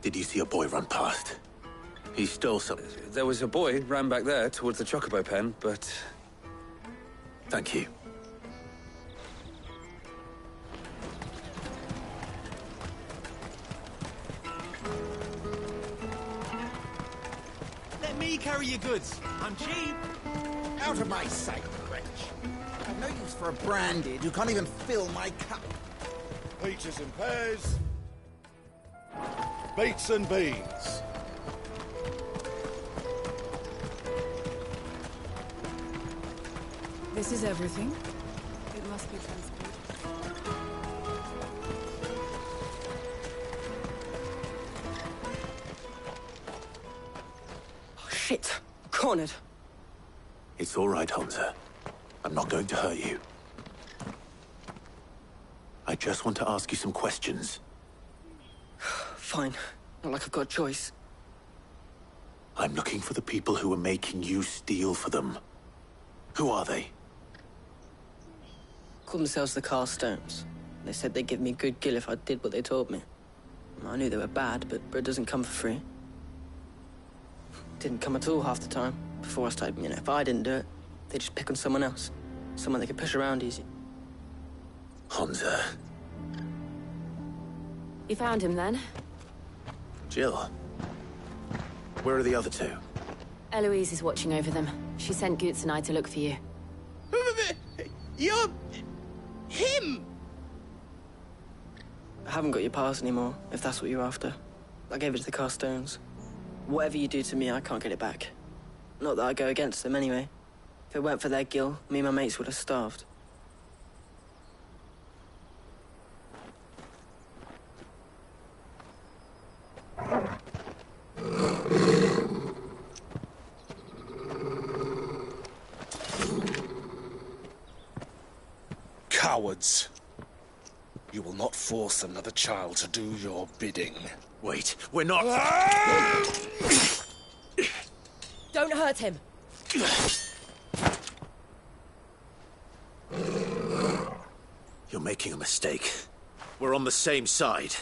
Did you see a boy run past? He stole some... There was a boy ran back there towards the chocobo pen, but... Thank you. Let me carry your goods. I'm cheap. Out of my sight, wretch. I've no use for a branded who can't even fill my cup. Peaches and pears. Beets and beans. This is everything. It must be transported. Oh, shit! Cornered. It's all right, Hansa. I'm not going to hurt you. I just want to ask you some questions. Fine. Not like I've got a choice. I'm looking for the people who are making you steal for them. Who are they? Called themselves the Carstones. They said they'd give me good gill if I did what they told me. I knew they were bad, but bread doesn't come for free. Didn't come at all half the time. Before I started, if I didn't do it, they'd just pick on someone else. Someone they could push around easy. Hansa. You found him then? Jill. Where are the other two? Eloise is watching over them. She sent Goots and I to look for you. You're... him! I haven't got your pass anymore, if that's what you're after. I gave it to the Carstones. Whatever you do to me, I can't get it back. Not that I go against them anyway. If it weren't for their gill, me and my mates would have starved. Cowards. You will not force another child to do your bidding. Wait, we're not... Don't hurt him! You're making a mistake. We're on the same side.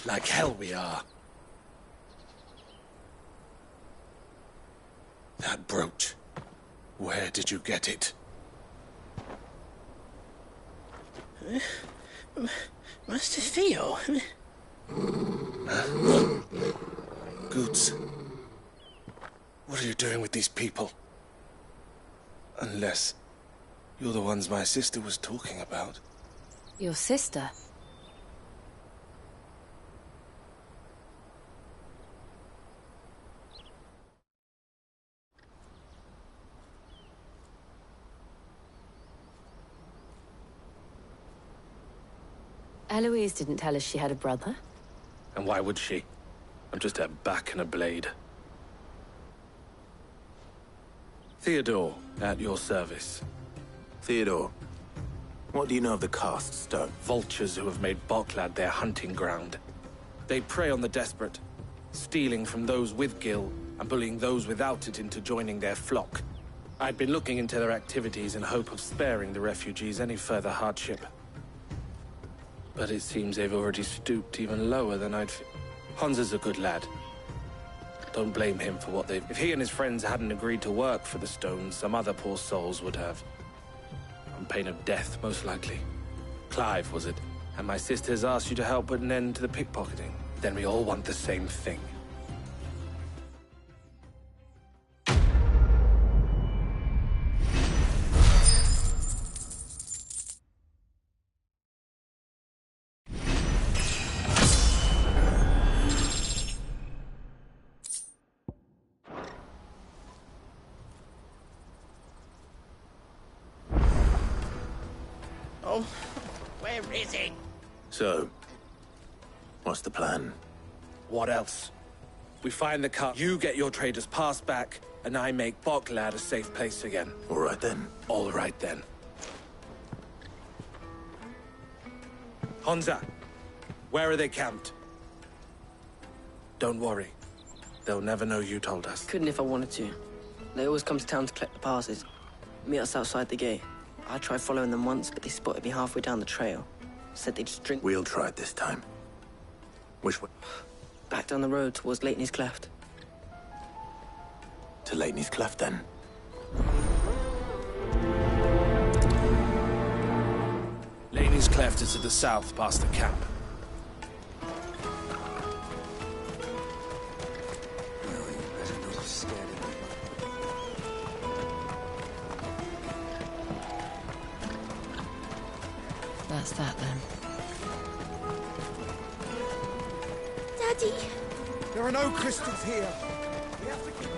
Like hell we are. That brooch. Where did you get it? Master Theo? Goods. What are you doing with these people? Unless you're the ones my sister was talking about. Your sister? Eloise didn't tell us she had a brother. And why would she? I'm just her back and a blade. Theodore, at your service. Theodore, what do you know of the Cast Stone? Vultures who have made Boklad their hunting ground. They prey on the desperate, stealing from those with gill and bullying those without it into joining their flock. I'd been looking into their activities in hope of sparing the refugees any further hardship. But it seems they've already stooped even lower than I'd... Hansa's a good lad. Don't blame him for what they've... If he and his friends hadn't agreed to work for the stones, some other poor souls would have. On pain of death, most likely. Clive, was it? And my sisters asked you to help put an end to the pickpocketing. Then we all want the same thing. Oh, where is it? So, what's the plan? What else? We find the car, you get your trader's pass back, and I make Boklad a safe place again. All right then. All right then. Hansa, where are they camped? Don't worry. They'll never know you told us. Couldn't if I wanted to. They always come to town to collect the passes. Meet us outside the gate. I tried following them once, but they spotted me halfway down the trail. Said they'd just drink... We'll try it this time. Which way? Back down the road towards Lateney's Cleft. To Lateney's Cleft, then. Laney's Cleft is to the south, past the camp. That's that then. Daddy! There are no crystals here. We have to keep...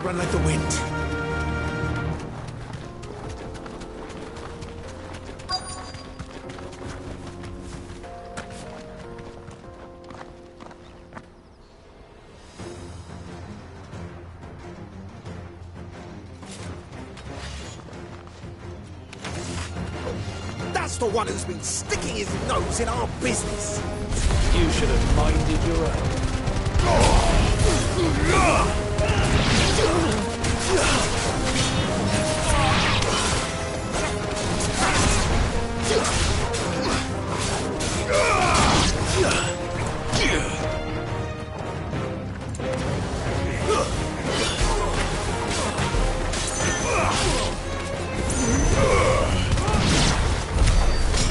Run like the wind. That's the one who's been sticking his nose in our business. You should have minded your own.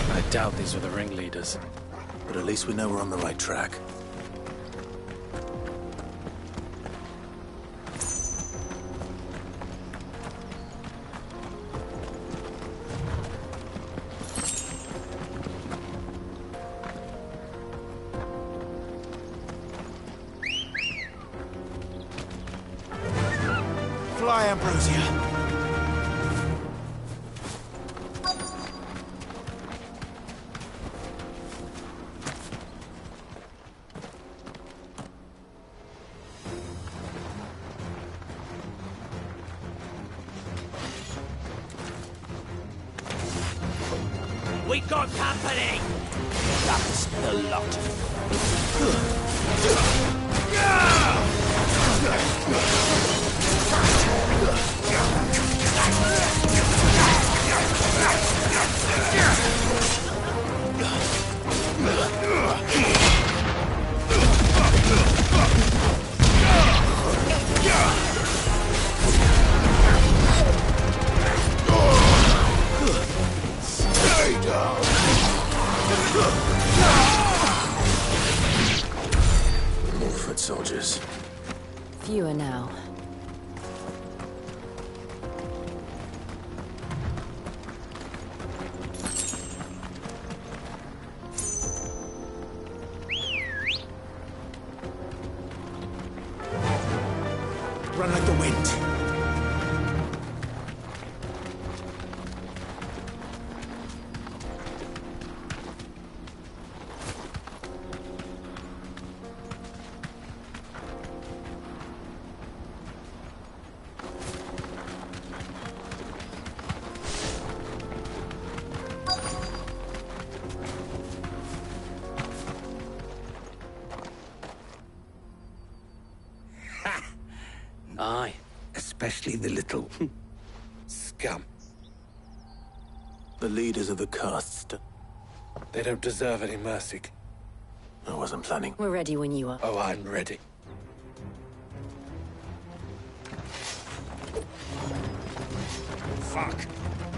I doubt these were the ringleaders. But at least we know we're on the right track. Fly, Ambrosia. We got company! That's the lot. More foot soldiers. Fewer now. Run like the wind. Aye, especially the little Scum. The leaders of the caste. They don't deserve any mercy. I wasn't planning. We're ready when you are. Oh, I'm ready. Fuck.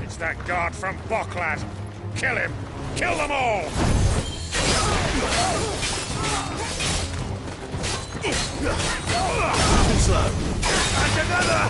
It's that guard from Boklad. Kill him. Kill them all! Too slow. And another!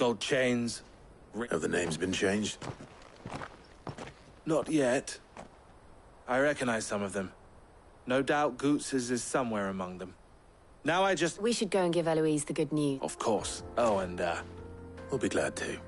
Gold chains. Have the names been changed? Not yet. I recognize some of them. No doubt Goots's is somewhere among them. Now I just... We should go and give Eloise the good news. Of course. Oh, and, We'll be glad to.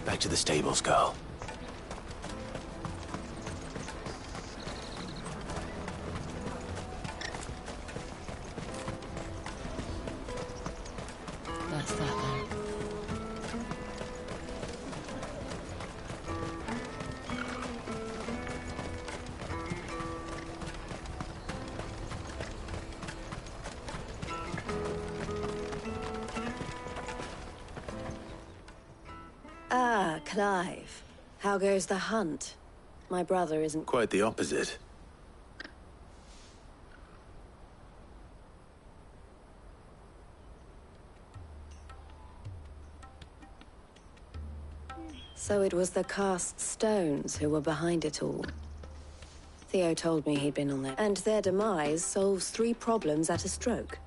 Back to the stables, girl. That's that then. Ah, Clive. How goes the hunt? My brother isn't... Quite the opposite. So it was the cast stones who were behind it all. Theo told me he'd been on there. And their demise solves 3 problems at a stroke.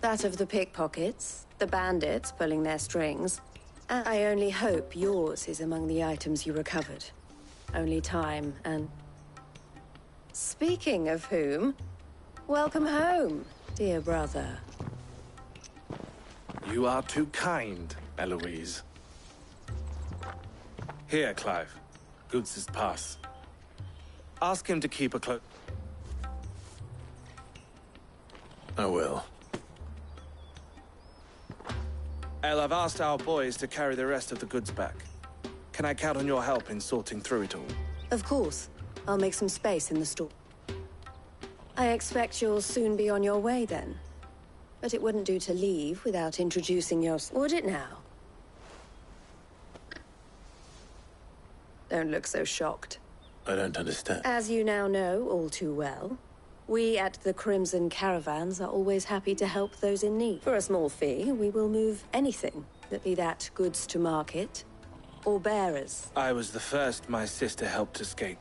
That of the pickpockets, the bandits pulling their strings, and I only hope yours is among the items you recovered. Only time and... Speaking of whom, welcome home, dear brother. You are too kind, Eloise. Here, Clive. Goods' pass. Ask him to keep a close... I will. El, I've asked our boys to carry the rest of the goods back. Can I count on your help in sorting through it all? Of course. I'll make some space in the store. I expect you'll soon be on your way then. But it wouldn't do to leave without introducing yourself, would it now? Don't look so shocked. I don't understand. As you now know all too well, we at the Crimson Caravans are always happy to help those in need. For a small fee, we will move anything, that be that goods to market, or bearers. I was the first my sister helped escape.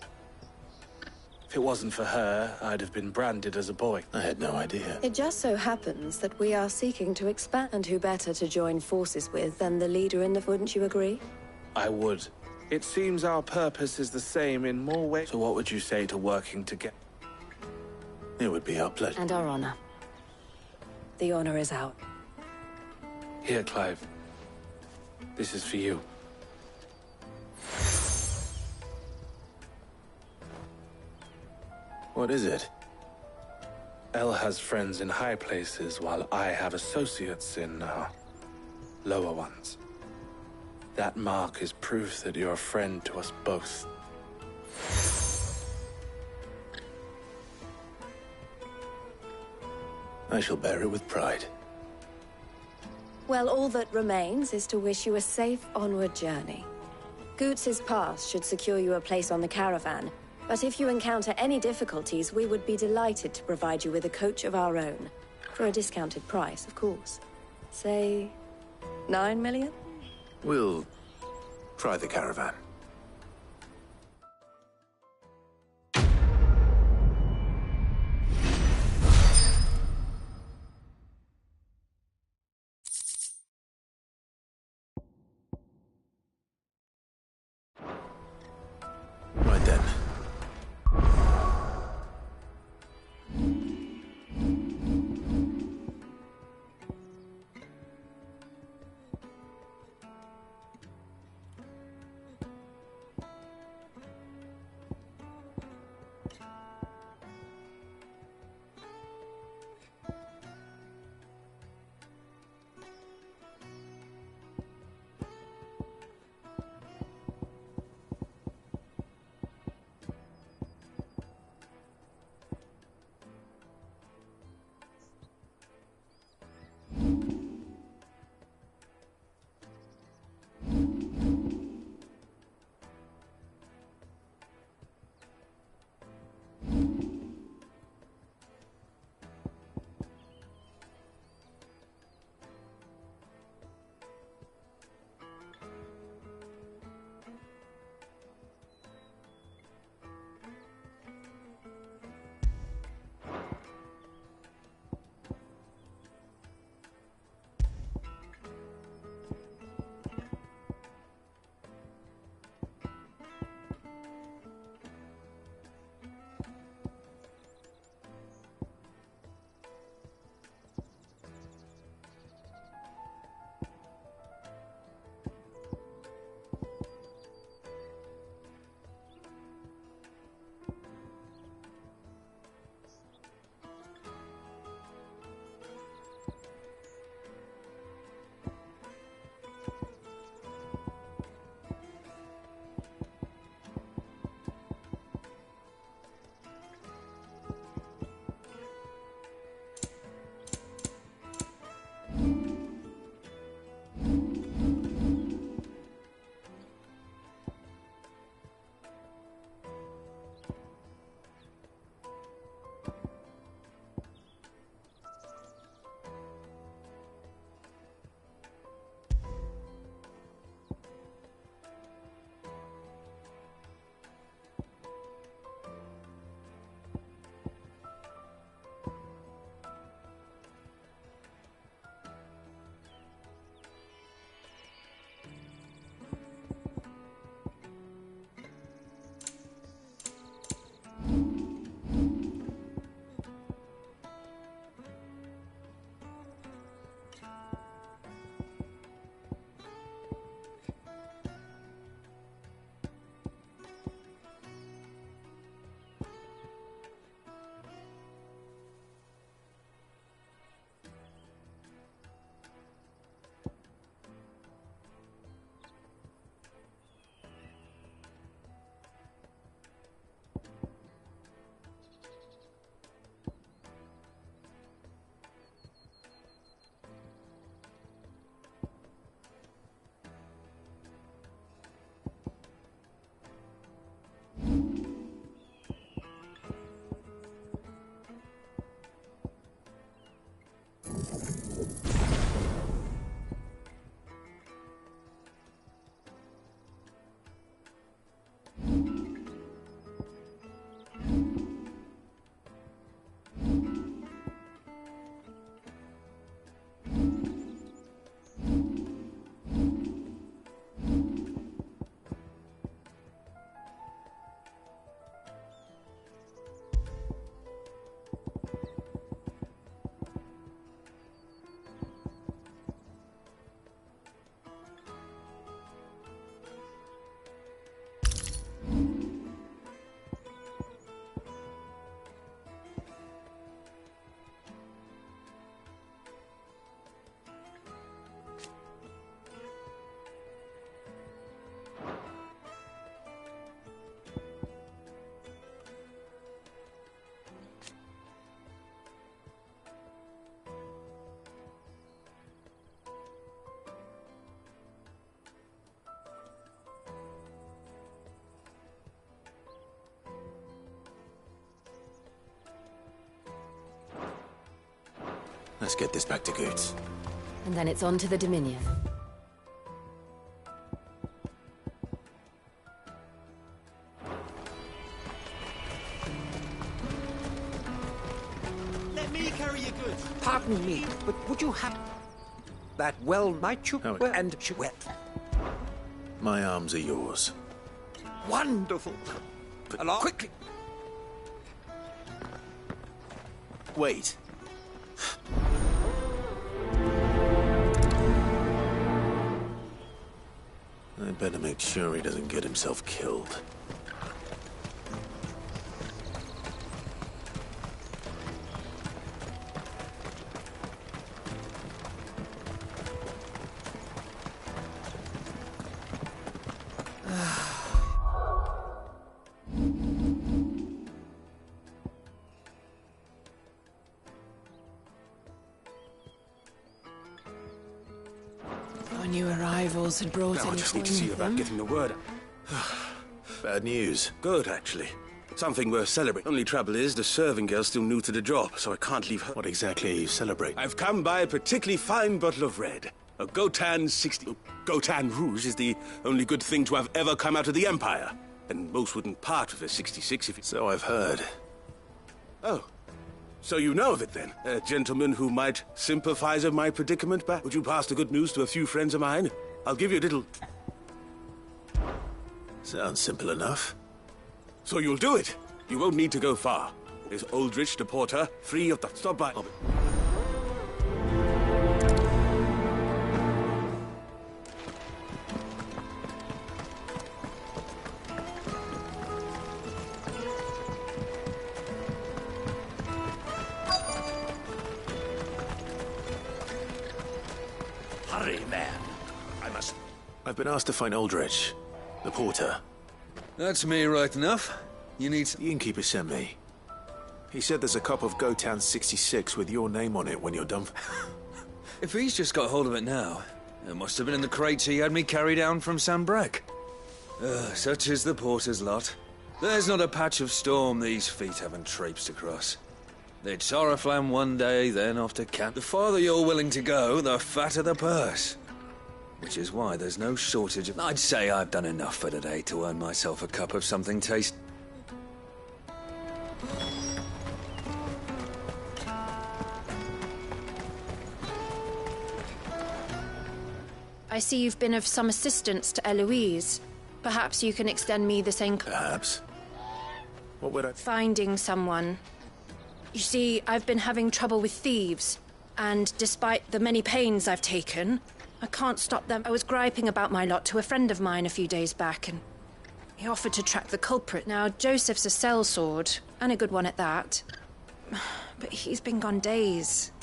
If it wasn't for her, I'd have been branded as a boy. I had no idea. It just so happens that we are seeking to expand, and who better to join forces with than the leader in the... Wouldn't you agree? I would. It seems our purpose is the same in more ways. So what would you say to working together? It would be our pleasure. And our honor. The honor is out. Here, Clive. This is for you. What is it? El has friends in high places, while I have associates in, lower ones. That mark is proof that you're a friend to us both. I shall bear it with pride. Well, all that remains is to wish you a safe onward journey. Goots's pass should secure you a place on the caravan, but if you encounter any difficulties, we would be delighted to provide you with a coach of our own. For a discounted price, of course. Say, 9 million? We'll try the caravan. Right then. Let's get this back to Goots. And then it's on to the Dominion. Let me carry your goods. Pardon me, but would you have... That well might you... Oh, and she wet. My arms are yours. Wonderful. Along. Quickly. Wait. I better make sure he doesn't get himself killed. Our new arrivals had brought Now I in just need to see about getting the word out. Bad news. Good, actually. Something worth celebrating. Only trouble is, the serving girl's still new to the job, so I can't leave her. What exactly are you celebrating? I've come by a particularly fine bottle of red. A Gotan 60... Gotan Rouge is the only good thing to have ever come out of the Empire. And most wouldn't part with a 66 if it... So I've heard. Oh. So you know of it, then? A gentleman who might sympathize with my predicament, but would you pass the good news to a few friends of mine? I'll give you a little... Sounds simple enough. So you'll do it. You won't need to go far. There's Aldrich, the porter, free of the... Stop by... Hurry, man. I must... I've been asked to find Aldrich, the porter. That's me right enough. You need... The innkeeper sent me. He said there's a cup of Gotan 66 with your name on it when you're done. If he's just got hold of it now, it must have been in the crates he had me carry down from Sambrek. Such is the porter's lot. There's not a patch of storm these feet haven't traipsed across. They'd Soraflam one day, then off to camp. The farther you're willing to go, the fatter the purse. Which is why there's no shortage of... I'd say I've done enough for today to earn myself a cup of something taste... I see you've been of some assistance to Eloise. Perhaps you can extend me the same... Perhaps. What would I... Finding someone. You see, I've been having trouble with thieves, and despite the many pains I've taken, I can't stop them. I was griping about my lot to a friend of mine a few days back, and he offered to track the culprit. Now, Joseph's a sellsword, and a good one at that. But he's been gone days.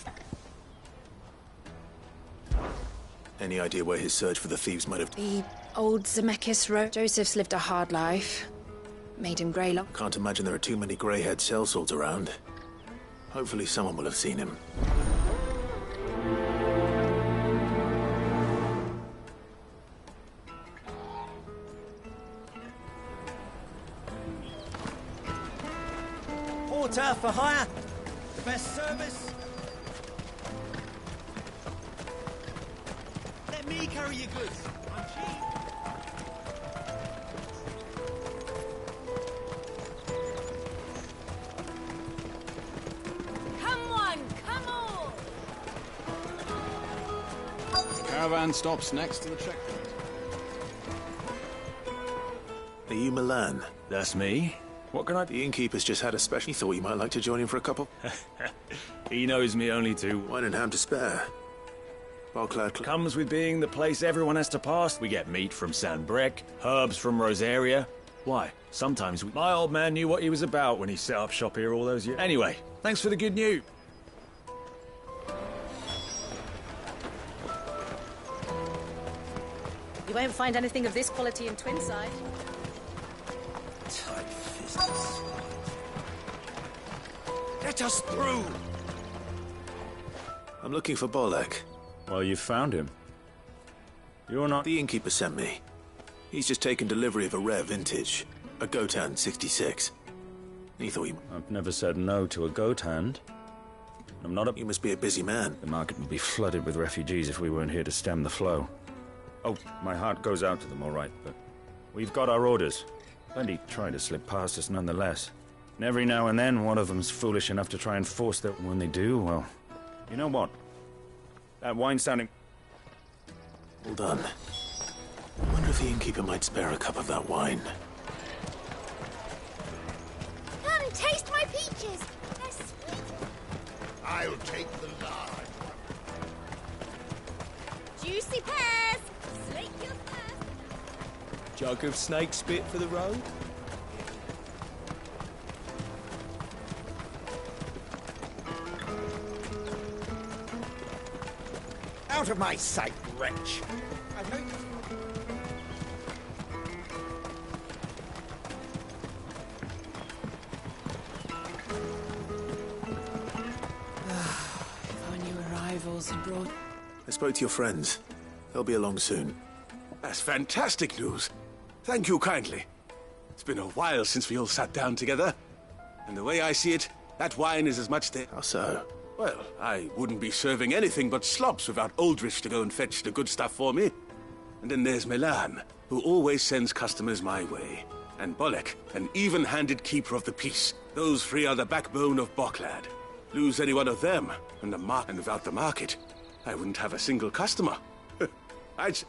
Any idea where his search for the thieves might have... The old Zemeckis road. Joseph's lived a hard life. Made him grey lock. Can't imagine there are too many grey-haired sellswords around. Hopefully someone will have seen him. Porter for hire. The best service. Let me carry your goods. I'm cheap. Come on, come on! The caravan stops next to the checkpoint. Are you Milan? That's me. What can I... The innkeeper's just had a special... He thought you might like to join him for a couple. He knows me only too... Wine and ham to spare. Barclad... Comes with being the place everyone has to pass. We get meat from Sanbrek, herbs from Rosaria. Why? Sometimes we... My old man knew what he was about when he set up shop here all those years. Anyway, thanks for the good news. You won't find anything of this quality in Twinside. Tight fists. Let us through! I'm looking for Bolek. Well, you found him. You're not... The innkeeper sent me. He's just taken delivery of a rare vintage. A Gotan 66. He thought he... I've never said no to a goat hand. I'm not a... You must be a busy man. The market would be flooded with refugees if we weren't here to stem the flow. Oh, my heart goes out to them, all right, but we've got our orders. Plenty try to slip past us nonetheless. And every now and then, one of them's foolish enough to try and force their... When they do, well... You know what? That wine's sounding... Well done. I wonder if the innkeeper might spare a cup of that wine. Come, taste my peaches. They're sweet. I'll take the large one. Juicy pears. Slake your thirst. Jug of snake spit for the road? Out of my sight, wretch! I've no... If our new arrivals had brought... I spoke to your friends. They'll be along soon. That's fantastic news. Thank you kindly. It's been a while since we all sat down together. And the way I see it, that wine is as much the... How so? Well, I wouldn't be serving anything but slops without Aldrich to go and fetch the good stuff for me. And then there's Milan, who always sends customers my way. And Bolek, an even-handed keeper of the peace. Those three are the backbone of Boklad. Lose any one of them, and without the market, I wouldn't have a single customer. I'd...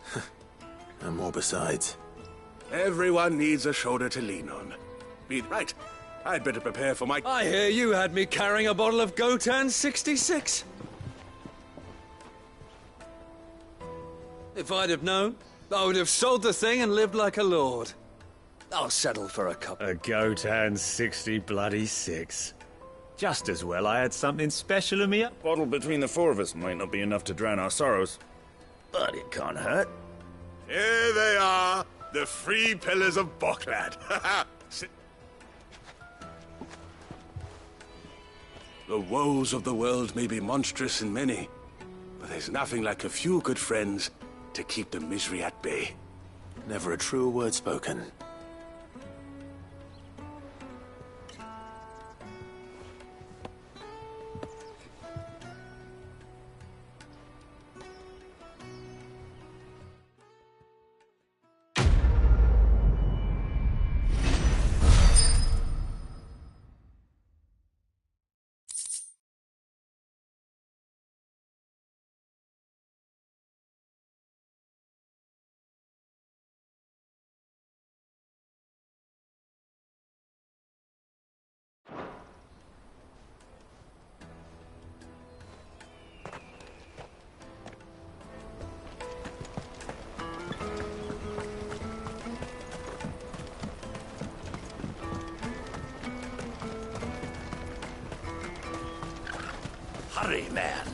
And more besides. Everyone needs a shoulder to lean on. Right. I'd better prepare for my... I hear you had me carrying a bottle of Gotan 66. If I'd have known, I would have sold the thing and lived like a lord. I'll settle for a cup. A Gotan 66. Just as well I had something special in me. A bottle between the four of us might not be enough to drown our sorrows, but it can't hurt. Here they are, the three pillars of Boklad. The woes of the world may be monstrous and many, but there's nothing like a few good friends to keep the misery at bay. Never a truer word spoken. Hurry, man.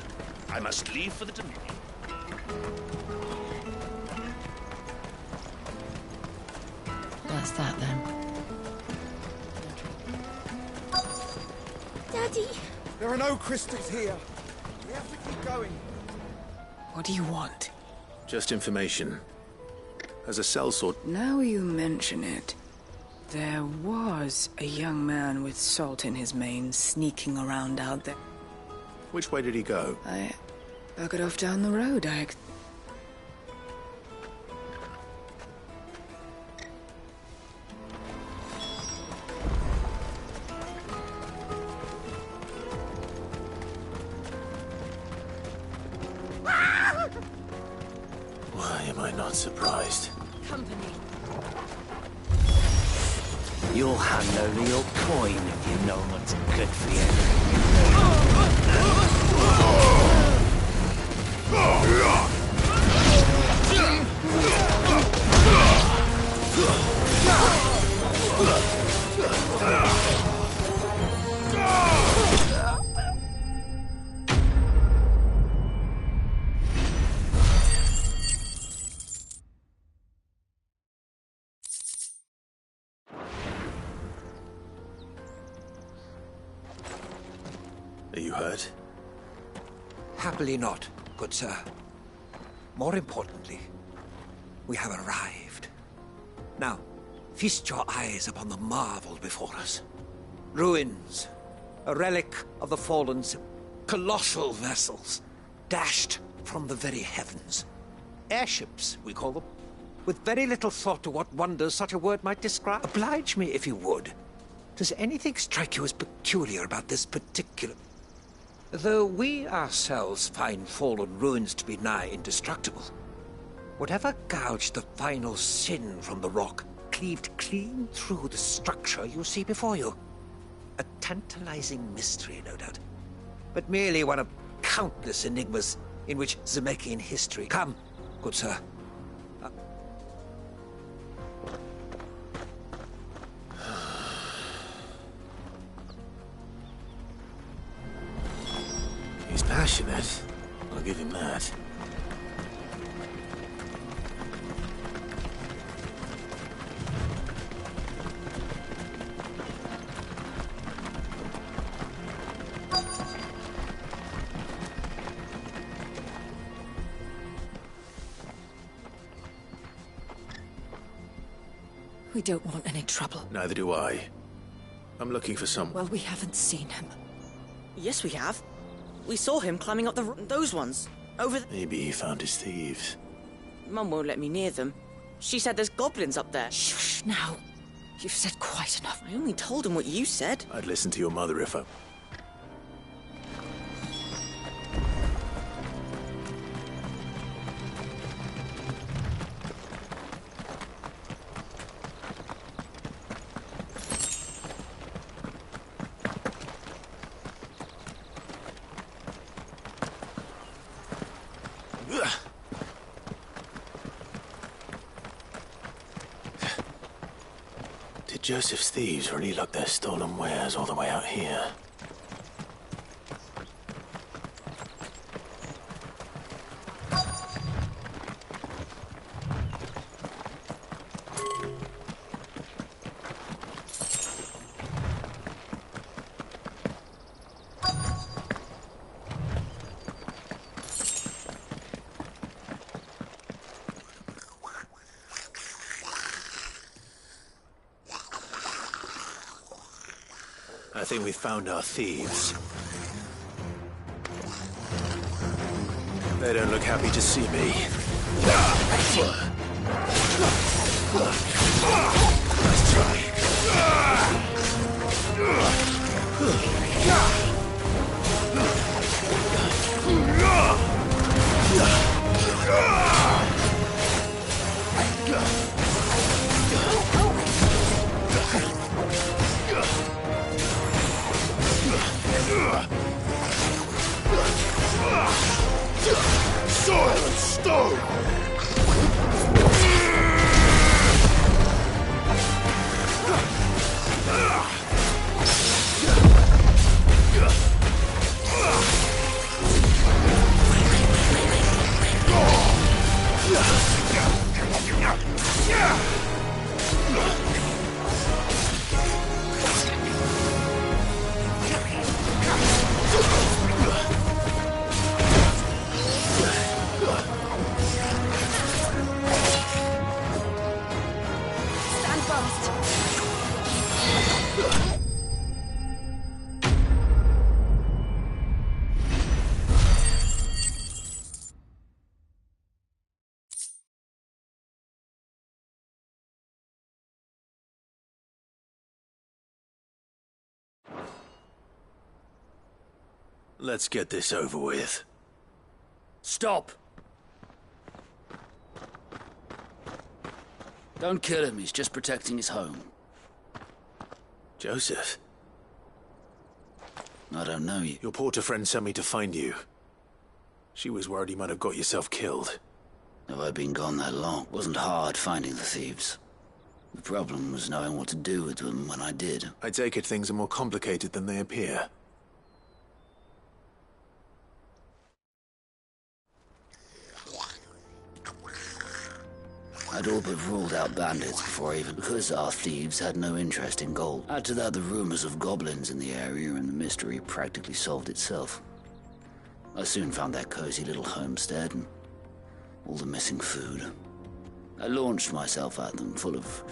I must leave for the Dominion. That's that, then. Daddy! There are no crystals here. We have to keep going. What do you want? Just information. As a sellsword... Now you mention it, there was a young man with salt in his mane sneaking around out there. Which way did he go? I got off down the road. Why am I not surprised? Company. You'll have no real coin if you know what's good for you. Are you hurt? Happily not, good sir. More importantly, we have arrived. Now, feast your eyes upon the marvel before us. Ruins, a relic of the fallen... Colossal vessels, dashed from the very heavens. Airships, we call them. With very little thought to what wonders such a word might describe. Oblige me if you would. Does anything strike you as peculiar about this particular... Though we ourselves find fallen ruins to be nigh indestructible, whatever gouged the final sin from the rock cleaved clean through the structure you see before you. A tantalizing mystery, no doubt, but merely one of countless enigmas in which Zemeckis history... Come, good sir. He's passionate. I'll give him that. We don't want any trouble. Neither do I. I'm looking for someone. Well, we haven't seen him. Yes, we have. We saw him climbing up those ones. Over Maybe he found his thieves. Mum won't let me near them. She said there's goblins up there. Shush, now. You've said quite enough. I only told him what you said. I'd listen to your mother if I... Did Joseph's thieves really lug their stolen wares all the way out here? I think we found our thieves. They don't look happy to see me. Let's try. Soil and stone! Let's get this over with. Stop! Don't kill him, he's just protecting his home. Joseph? I don't know you. Your porter friend sent me to find you. She was worried you might have got yourself killed. Have I been gone that long? It wasn't hard finding the thieves. The problem was knowing what to do with them when I did. I take it things are more complicated than they appear. I'd all but ruled out bandits before I even... because our thieves had no interest in gold. Add to that the rumors of goblins in the area and the mystery practically solved itself. I soon found that cozy little homestead and all the missing food. I launched myself at them full of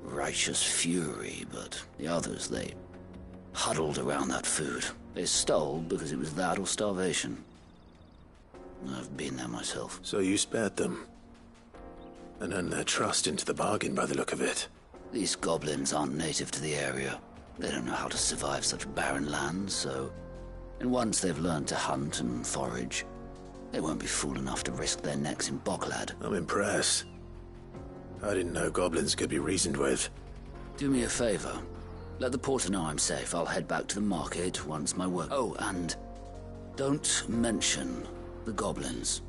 righteous fury, but the others, they huddled around that food, They stole because it was that or starvation. I've been there myself. So you spared them? And earned their trust into the bargain by the look of it. These goblins aren't native to the area. They don't know how to survive such barren lands, so... And once they've learned to hunt and forage, they won't be fool enough to risk their necks in Bocklad. I'm impressed. I didn't know goblins could be reasoned with. Do me a favor. Let the porter know I'm safe. I'll head back to the market once my work... Oh, and don't mention the goblins.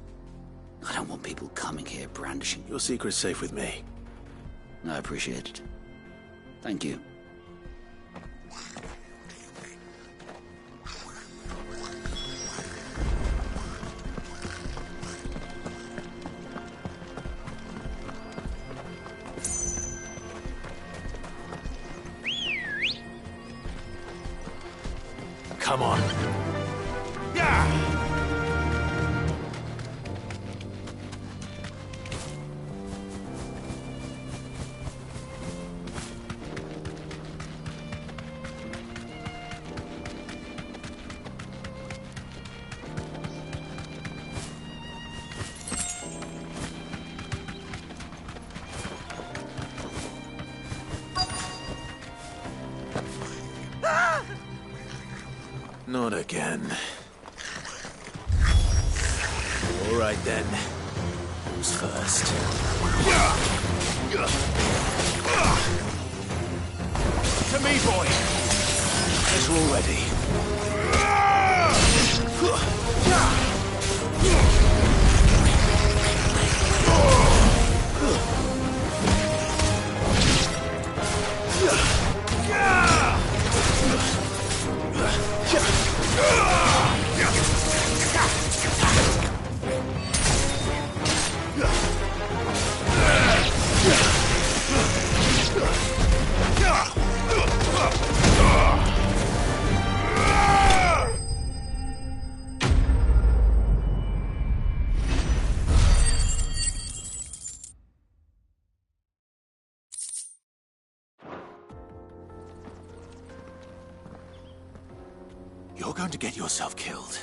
I don't want people coming here brandishing... Your secret's safe with me. I appreciate it. Thank you. Come on. Not again. All right then. Who's first? To me, boy. As we're all ready. You're going to get yourself killed.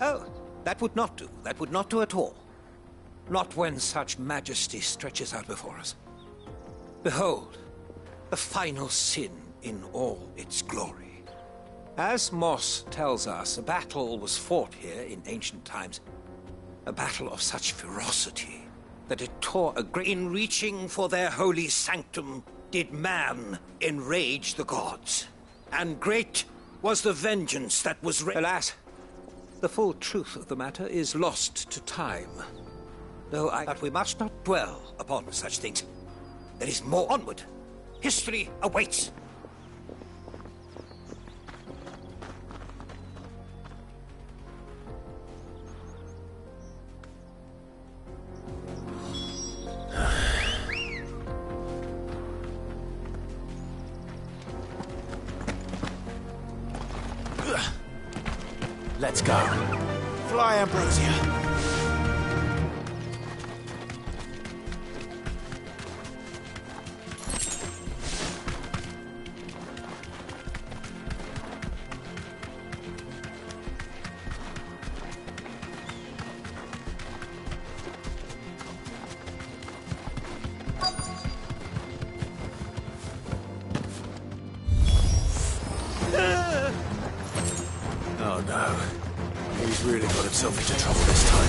Oh, that would not do. That would not do at all. Not when such majesty stretches out before us. Behold, the final sin in all its glory. As Moss tells us, a battle was fought here in ancient times. A battle of such ferocity that it tore a great... In reaching for their holy sanctum, did man enrage the gods. And great was the vengeance that was... Alas, the full truth of the matter is lost to time. Though that we must not dwell upon such things. There is more onward. History awaits. Let's go. Fly, Ambrosia. Oh no. He's really got himself into trouble this time.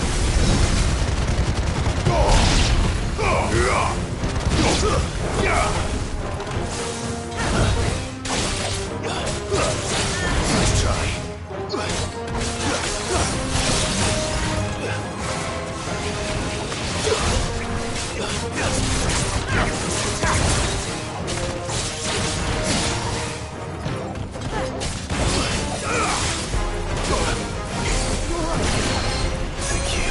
Nice try. Thank you.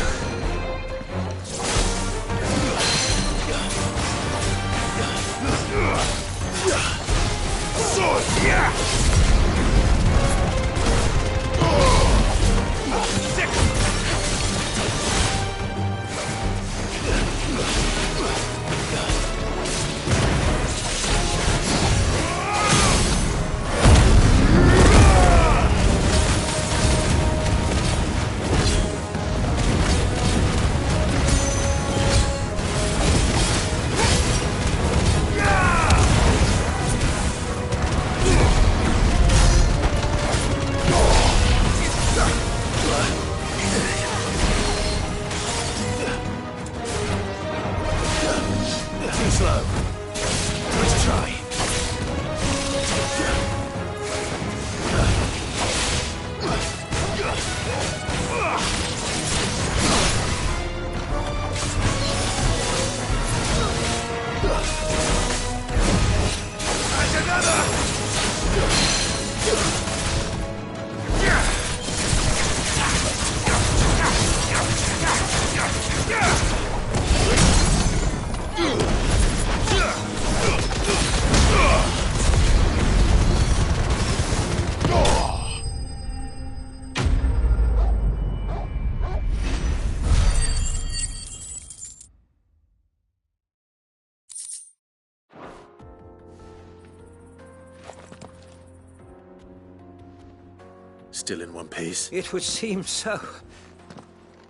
Still in one piece? It would seem so.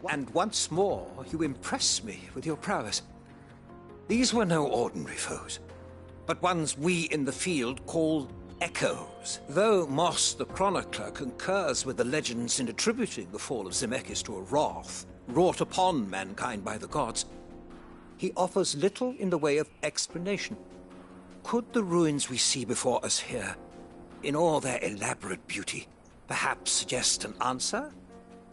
And once more, you impress me with your prowess. These were no ordinary foes, but ones we in the field call echoes. Though Moss the Chronicler concurs with the legends in attributing the fall of Zemeckis to a wrath wrought upon mankind by the gods, he offers little in the way of explanation. Could the ruins we see before us here, in all their elaborate beauty, perhaps suggest an answer?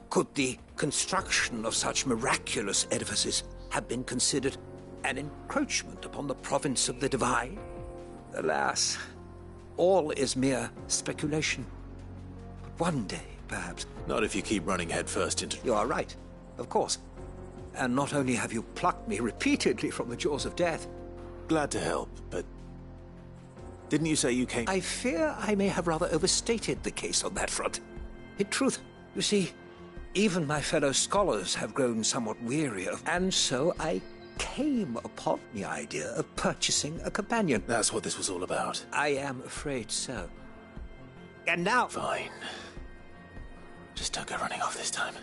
Could the construction of such miraculous edifices have been considered an encroachment upon the province of the divine? Alas, all is mere speculation. But one day, perhaps... Not if you keep running headfirst into... You are right, of course. And not only have you plucked me repeatedly from the jaws of death... Glad to help, but... Didn't you say you came... I fear I may have rather overstated the case on that front. In truth, you see, even my fellow scholars have grown somewhat weary of... And so I came upon the idea of purchasing a companion. That's what this was all about. I am afraid so. And now... Fine. Just don't go running off this time.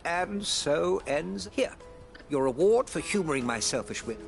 And so ends here. Your reward for humoring my selfish whim.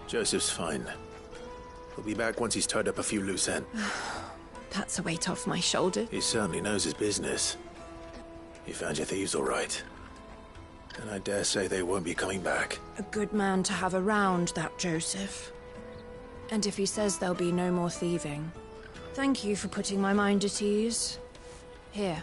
Joseph's fine. He'll be back once he's tied up a few loose ends. That's a weight off my shoulders. He certainly knows his business. You found your thieves all right. And I dare say they won't be coming back. A good man to have around, that Joseph. And if he says there'll be no more thieving, thank you for putting my mind at ease. Here.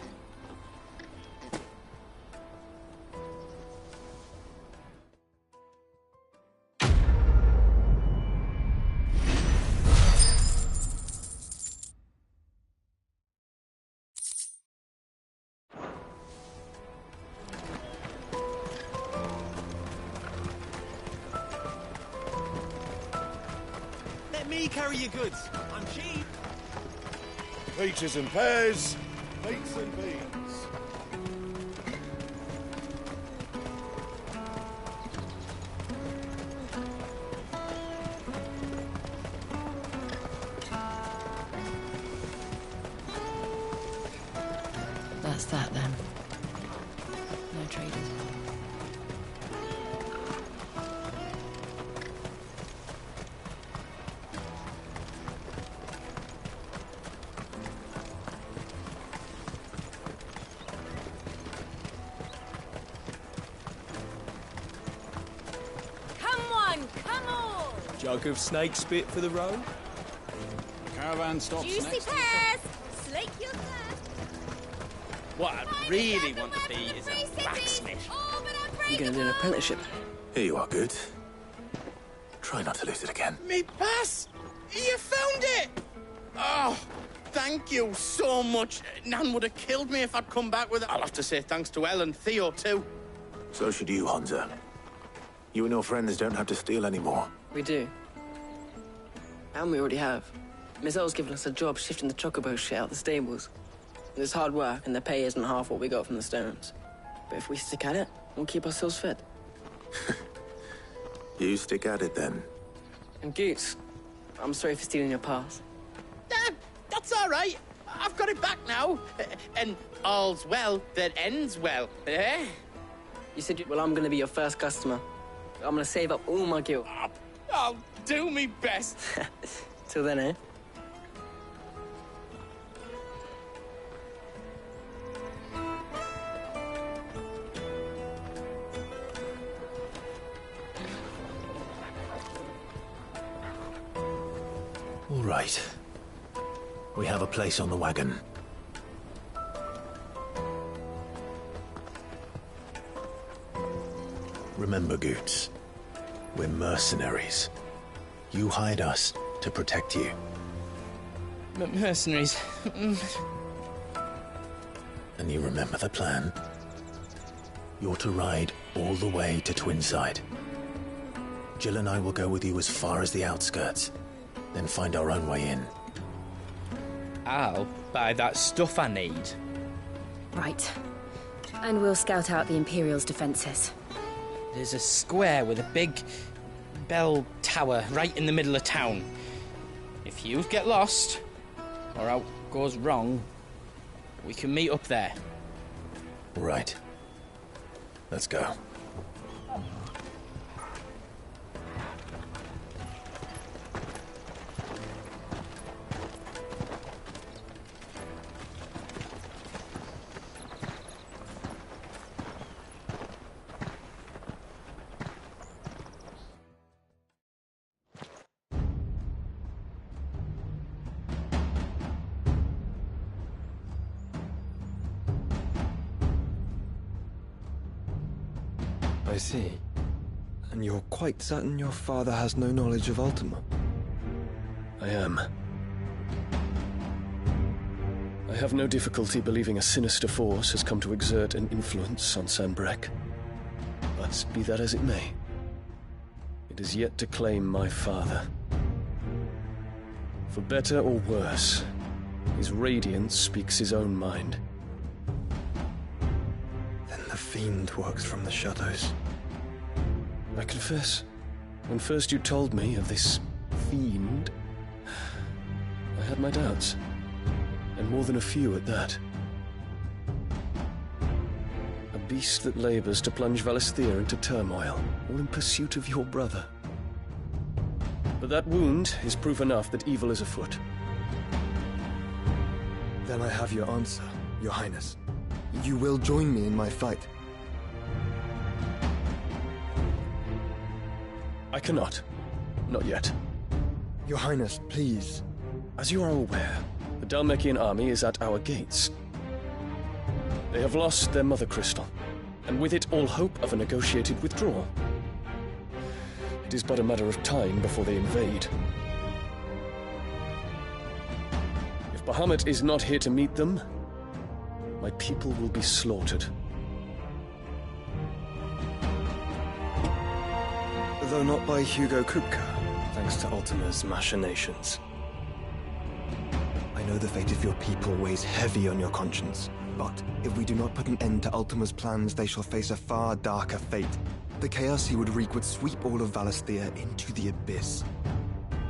Carry your goods. I'm cheap. Peaches and pears, beets and beans. That's that then. No traders. Jug of snake spit for the road. Caravan stops Juicy next. pears! Slake your thirst! What I really want to be is a blacksmith. You're gonna do an apprenticeship. Here you are, good. Try not to lose it again. Me pass! You found it! Oh, thank you so much. Nan would have killed me if I'd come back with it. I'll have to say thanks to Elle and Theo, too. So should you, Hansa. You and your friends don't have to steal anymore. We do. And we already have. Miss L's given us a job shifting the chocobo shit out the stables. It's hard work, and the pay isn't half what we got from the stones. But if we stick at it, we'll keep ourselves fed. You stick at it, then. And Goots, I'm sorry for stealing your pass. That's all right. I've got it back now. And all's well that ends well, eh? You said, well, I'm gonna be your first customer. I'm gonna save up all my guilt. I'll do me best. Till then, eh? All right. We have a place on the wagon. Remember, Goots, we're mercenaries. You hired us to protect you. Mercenaries. And you remember the plan? You're to ride all the way to Twinside. Jill and I will go with you as far as the outskirts, then find our own way in. I'll buy that stuff I need. Right. And we'll scout out the Imperial's defenses. There's a square with a big bell tower right in the middle of town. If you get lost, or out goes wrong, we can meet up there. Right. Let's go. I see. And you're quite certain your father has no knowledge of Ultima? I am. I have no difficulty believing a sinister force has come to exert an influence on Sanbreque. But be that as it may, it is yet to claim my father. For better or worse, his radiance speaks his own mind. Then the fiend works from the shadows. I confess, when first you told me of this fiend, I had my doubts. And more than a few at that. A beast that labors to plunge Valisthea into turmoil, all in pursuit of your brother. But that wound is proof enough that evil is afoot. Then I have your answer, Your Highness. You will join me in my fight. I cannot. Not yet. Your Highness, please. As you are aware, the Dhalmekian army is at our gates. They have lost their mother crystal, and with it all hope of a negotiated withdrawal. It is but a matter of time before they invade. If Bahamut is not here to meet them, my people will be slaughtered. Though not by Hugo Kupka, thanks to Ultima's machinations. I know the fate of your people weighs heavy on your conscience, but if we do not put an end to Ultima's plans, they shall face a far darker fate. The chaos he would wreak would sweep all of Valisthea into the abyss.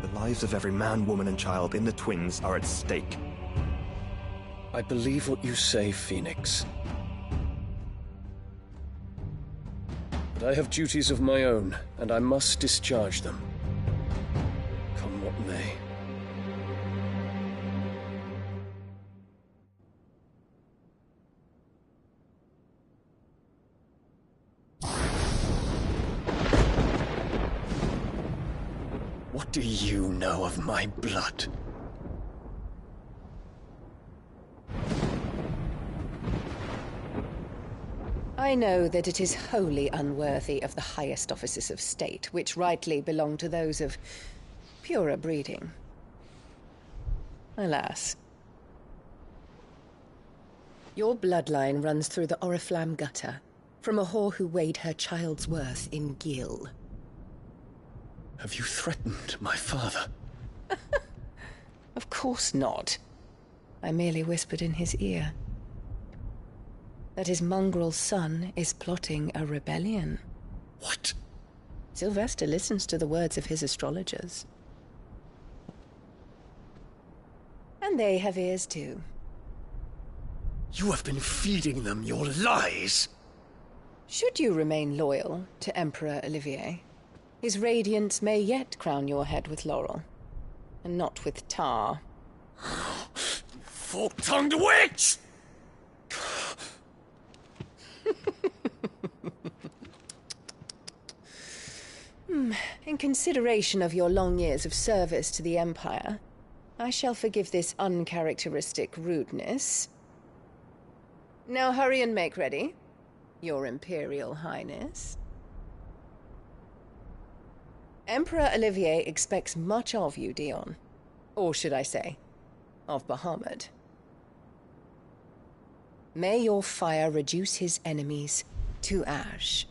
The lives of every man, woman, and child in the Twins are at stake. I believe what you say, Phoenix. But I have duties of my own, and I must discharge them. Come what may. What do you know of my blood? I know that it is wholly unworthy of the highest offices of state, which rightly belong to those of purer breeding. Alas. Your bloodline runs through the Oriflamme gutter, from a whore who weighed her child's worth in Gil. Have you threatened my father? Of course not. I merely whispered in his ear that his mongrel son is plotting a rebellion. What? Sylvester listens to the words of his astrologers. And they have ears too. You have been feeding them your lies! Should you remain loyal to Emperor Olivier, his radiance may yet crown your head with laurel, and not with tar. Fork-tongued witch! In consideration of your long years of service to the Empire, I shall forgive this uncharacteristic rudeness. Now hurry and make ready, Your Imperial Highness. Emperor Olivier expects much of you, Dion. Or should I say, of Bahamut. May your fire reduce his enemies to ash,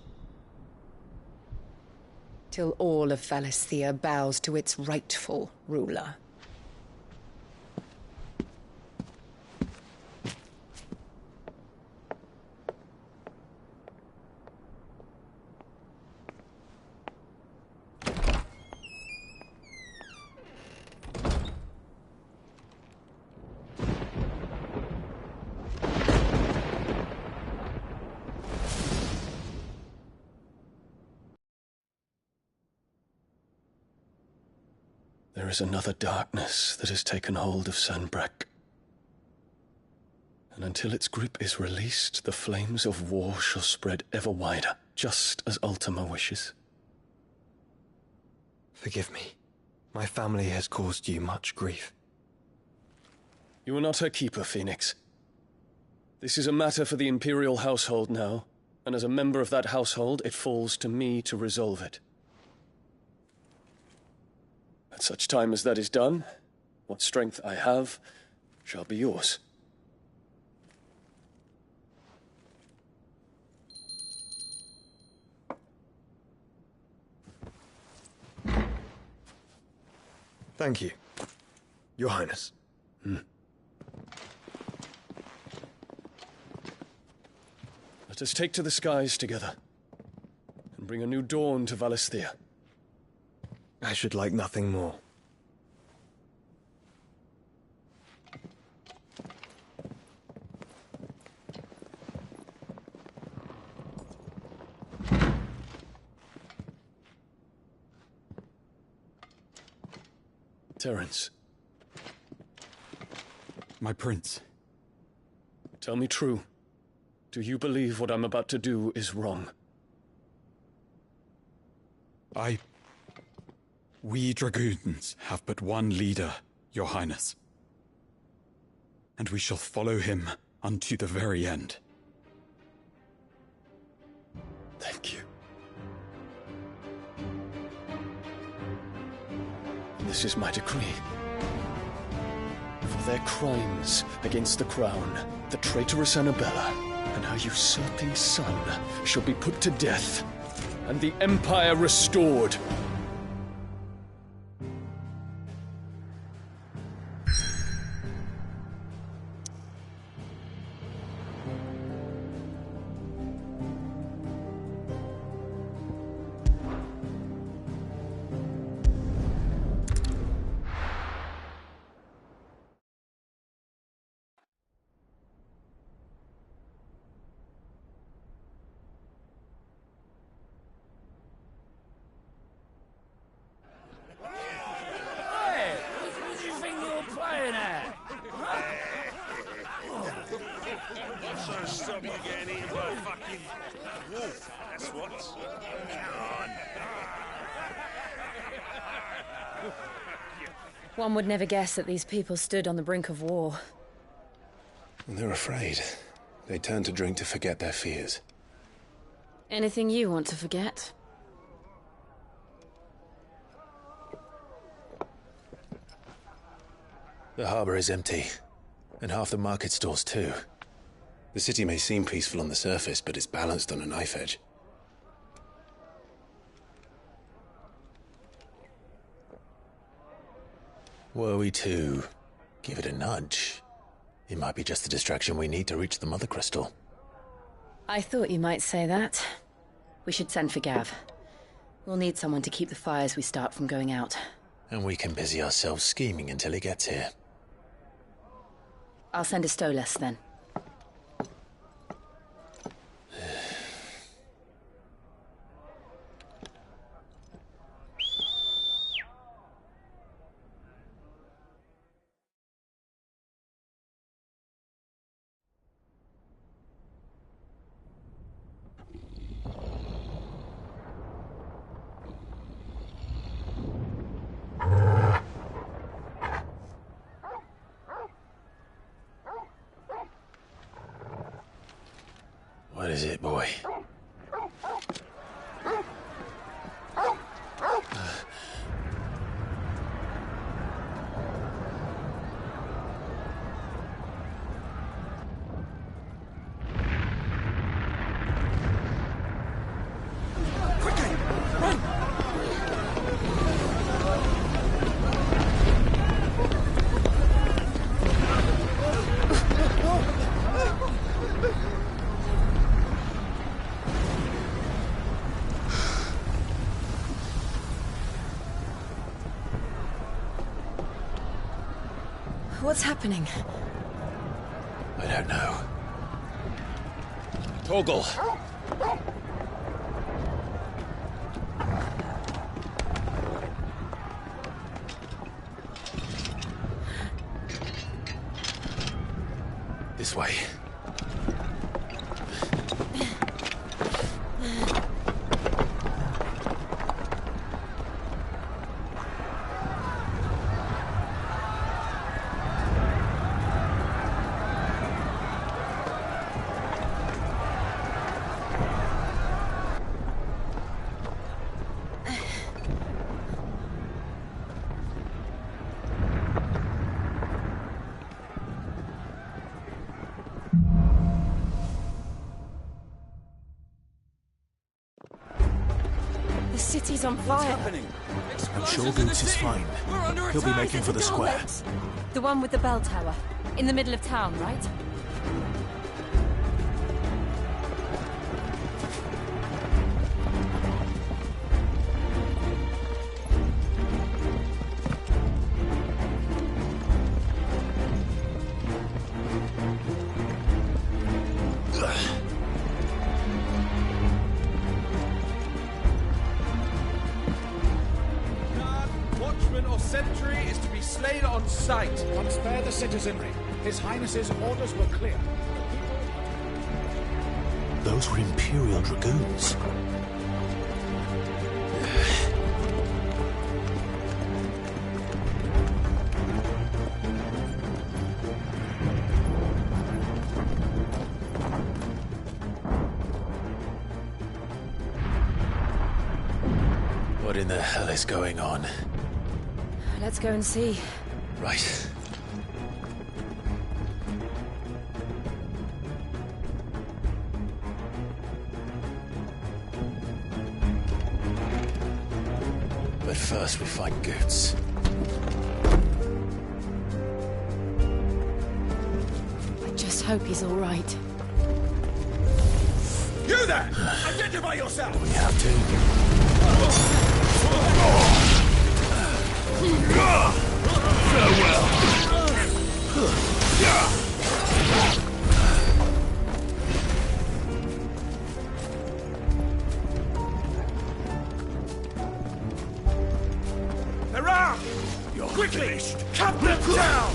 till all of Valisthea bows to its rightful ruler. There is another darkness that has taken hold of Sanbreque. And until its grip is released, the flames of war shall spread ever wider, just as Ultima wishes. Forgive me. My family has caused you much grief. You are not her keeper, Phoenix. This is a matter for the Imperial household now, and as a member of that household, it falls to me to resolve it. At such time as that is done, what strength I have shall be yours. Thank you, Your Highness. Let us take to the skies together, and bring a new dawn to Valisthea. I should like nothing more. Terence. My prince. Tell me true. Do you believe what I'm about to do is wrong? We dragoons have but one leader, Your Highness. And we shall follow him unto the very end. Thank you. This is my decree. For their crimes against the crown, the traitorous Annabella and her usurping son shall be put to death, and the Empire restored. Stop you getting eaten by a fucking wolf, that's what. Come on. One would never guess that these people stood on the brink of war. They're afraid. They turn to drink to forget their fears. Anything you want to forget? The harbor is empty, and half the market stalls too. The city may seem peaceful on the surface, but it's balanced on a knife edge. Were we to give it a nudge, it might be just the distraction we need to reach the Mother Crystal. I thought you might say that. We should send for Gav. We'll need someone to keep the fires we start from going out. And we can busy ourselves scheming until he gets here. I'll send a Stolas then. What is it, boy? What's happening? I don't know. Torgal! This way. The city's on fire. I'm sure Boots is fine. He'll be making for the square. The one with the bell tower. In the middle of town, right? Watchman or sentry is to be slain on sight. Spare the citizenry. His Highness's orders were clear. Those were Imperial Dragoons. What in the hell is going on? Let's go and see. Right. But first we find Goots. I just hope he's all right. You there! Identify yourself! We have to. They're out! Quickly! Cut them down!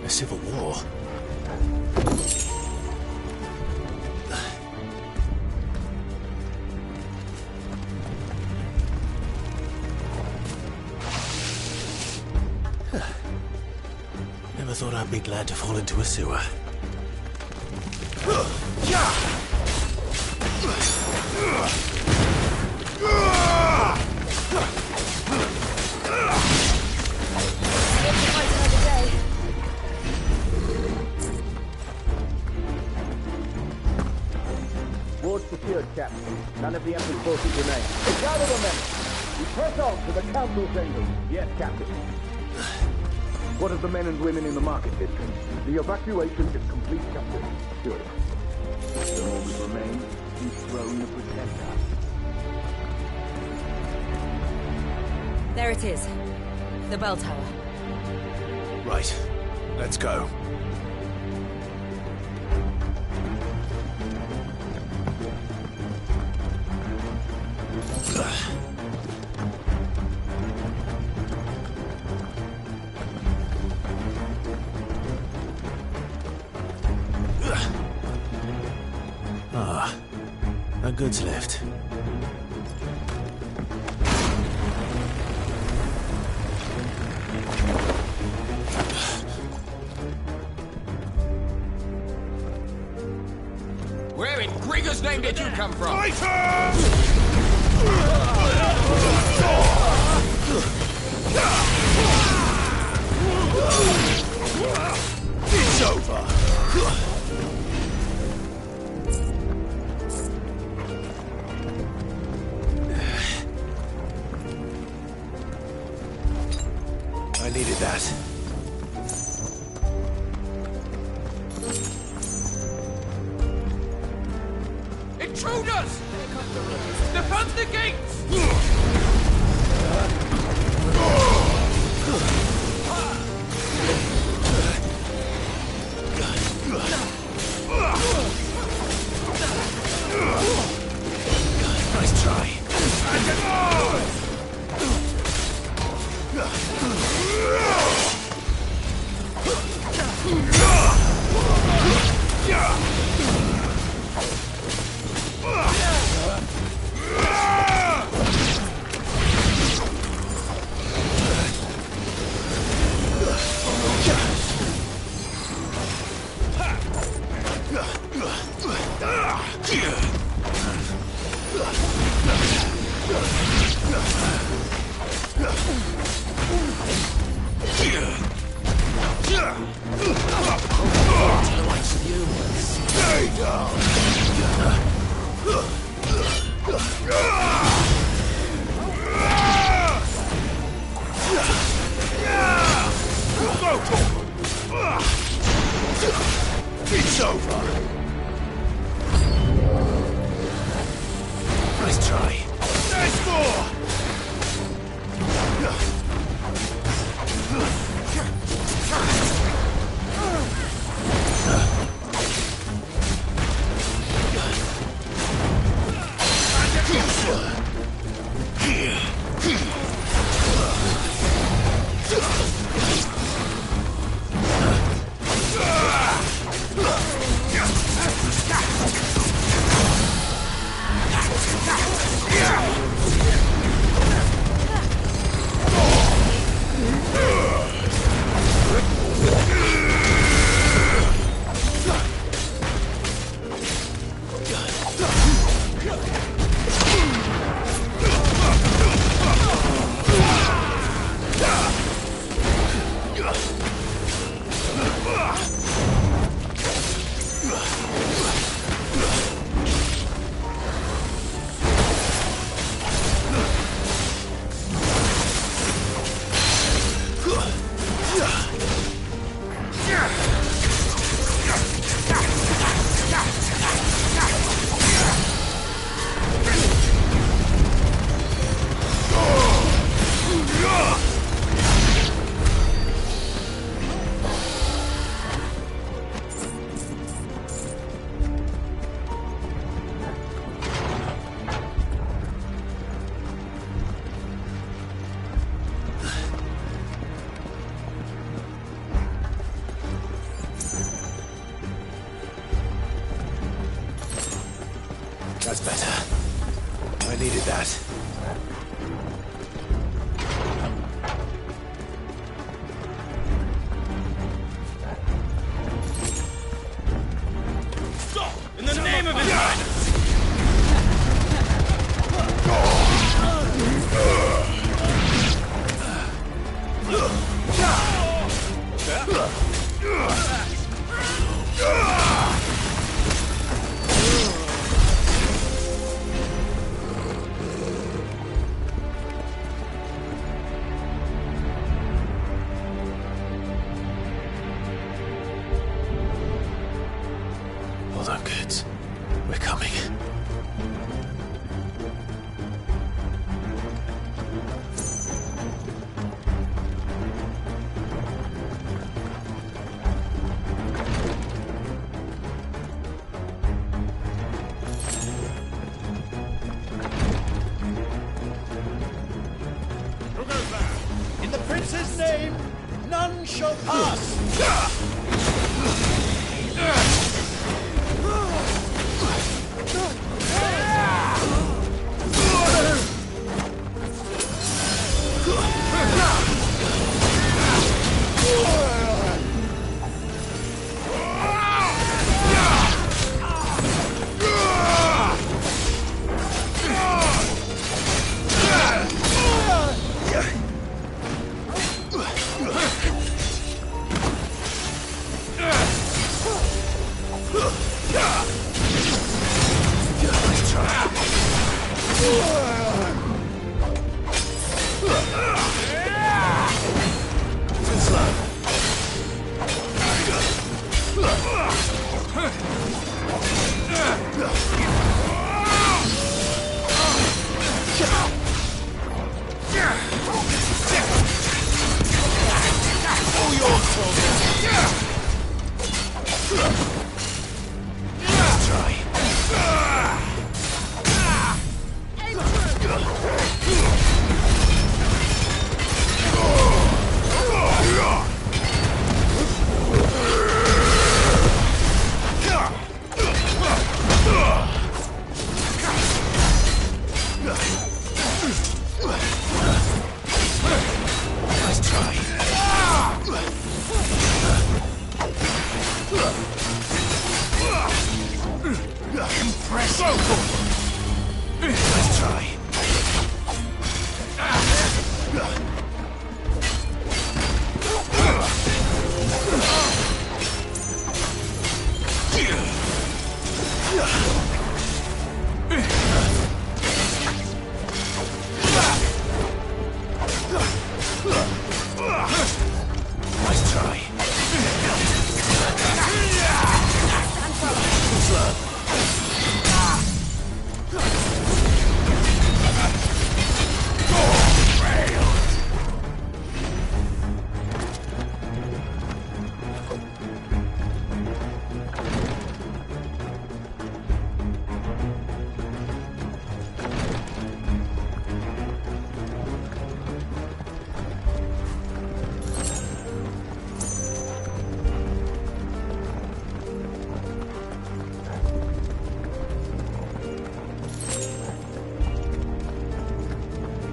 A civil war? Never thought I'd be glad to fall into a sewer. Ward secured, Captain. None of the Emperor's forces remain. Gather the men! We press on to the Council's angle. Yes, Captain. What of the men and women in the market district? The evacuation is complete, Captain. Good. Then all that remains is throne the Protector. There it is. The bell tower. Right. Let's go. Ah, a goods lift. Where in Grigger's name did you come from? It's over! I needed that. Intruders! Defend the gates! Nice try. Stay down! It's over! Nice try. There's more! That's better. I needed that. In the name of His Highness! Hold on, kids. We're coming. Who goes there? In the prince's name, none shall pass!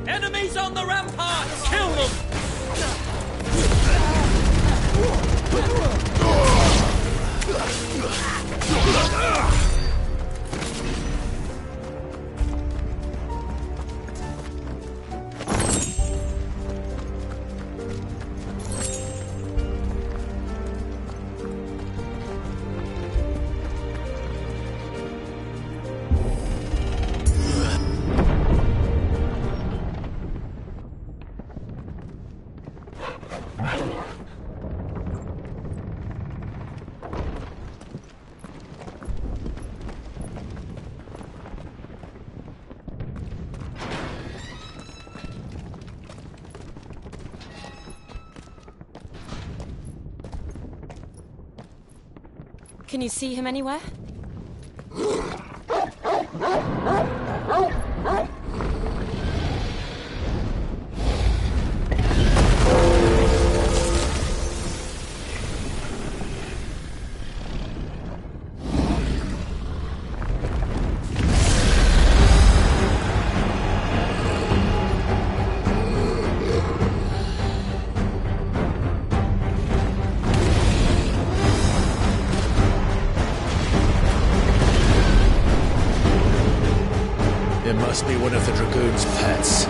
Enemies on the ramparts! Kill them! Can you see him anywhere? Must be one of the Dragoon's pets.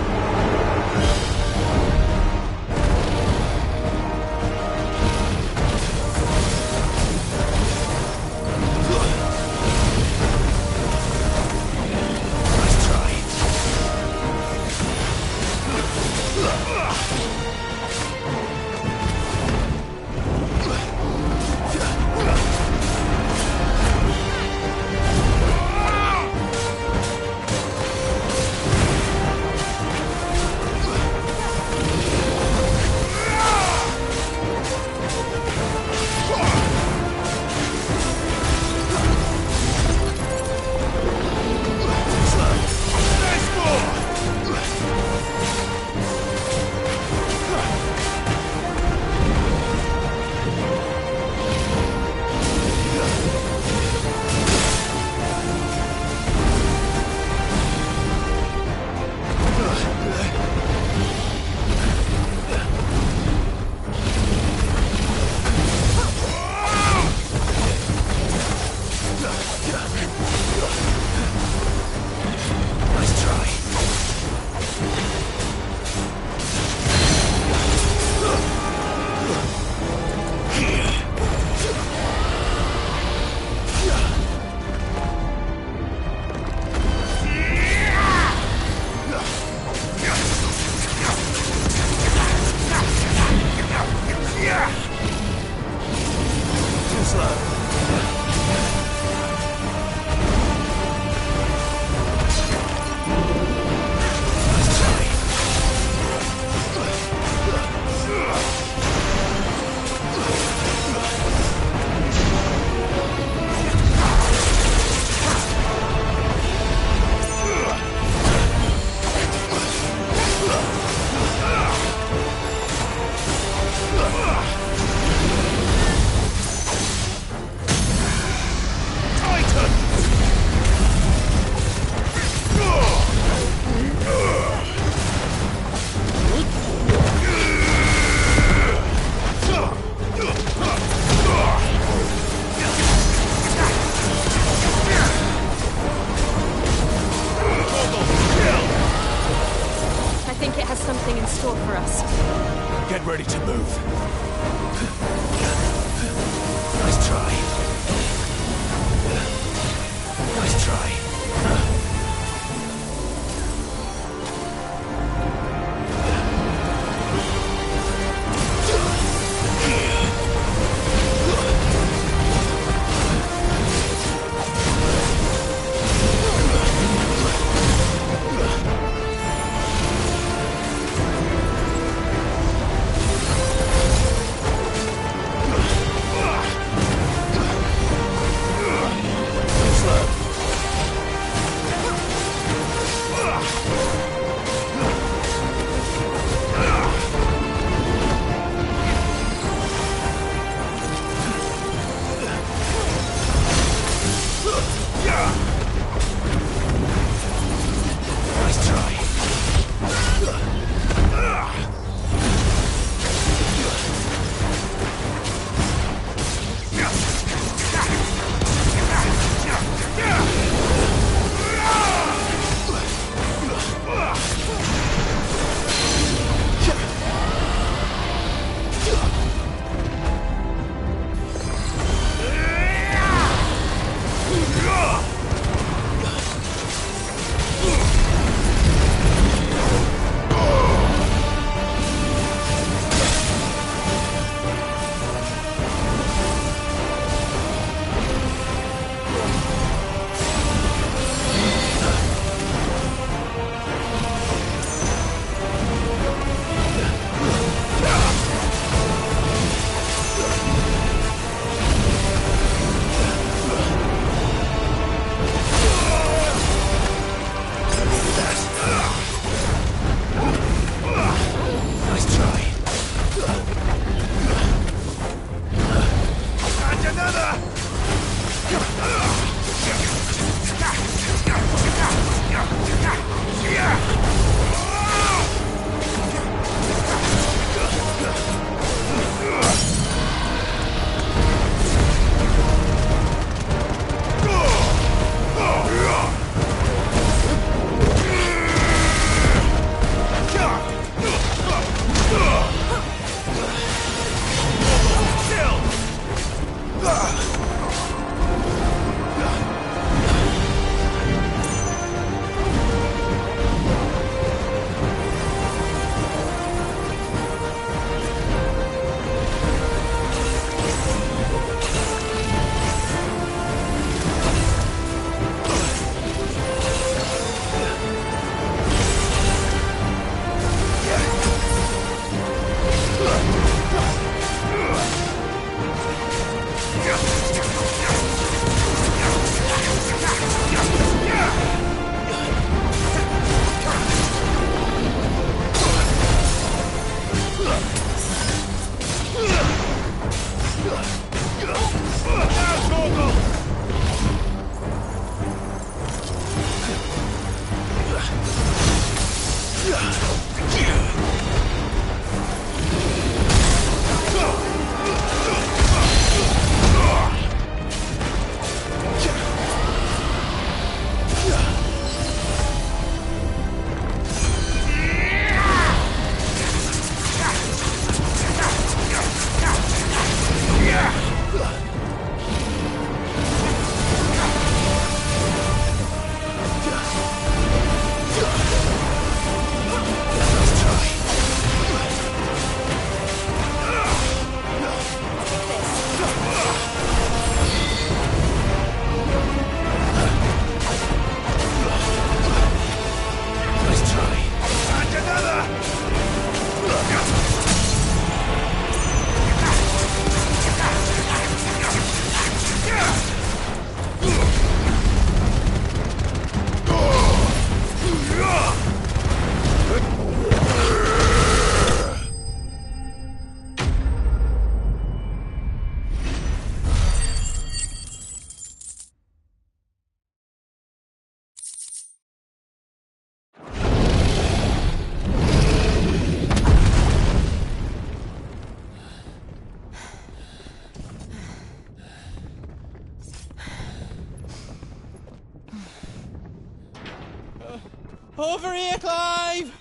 Over here, Clive!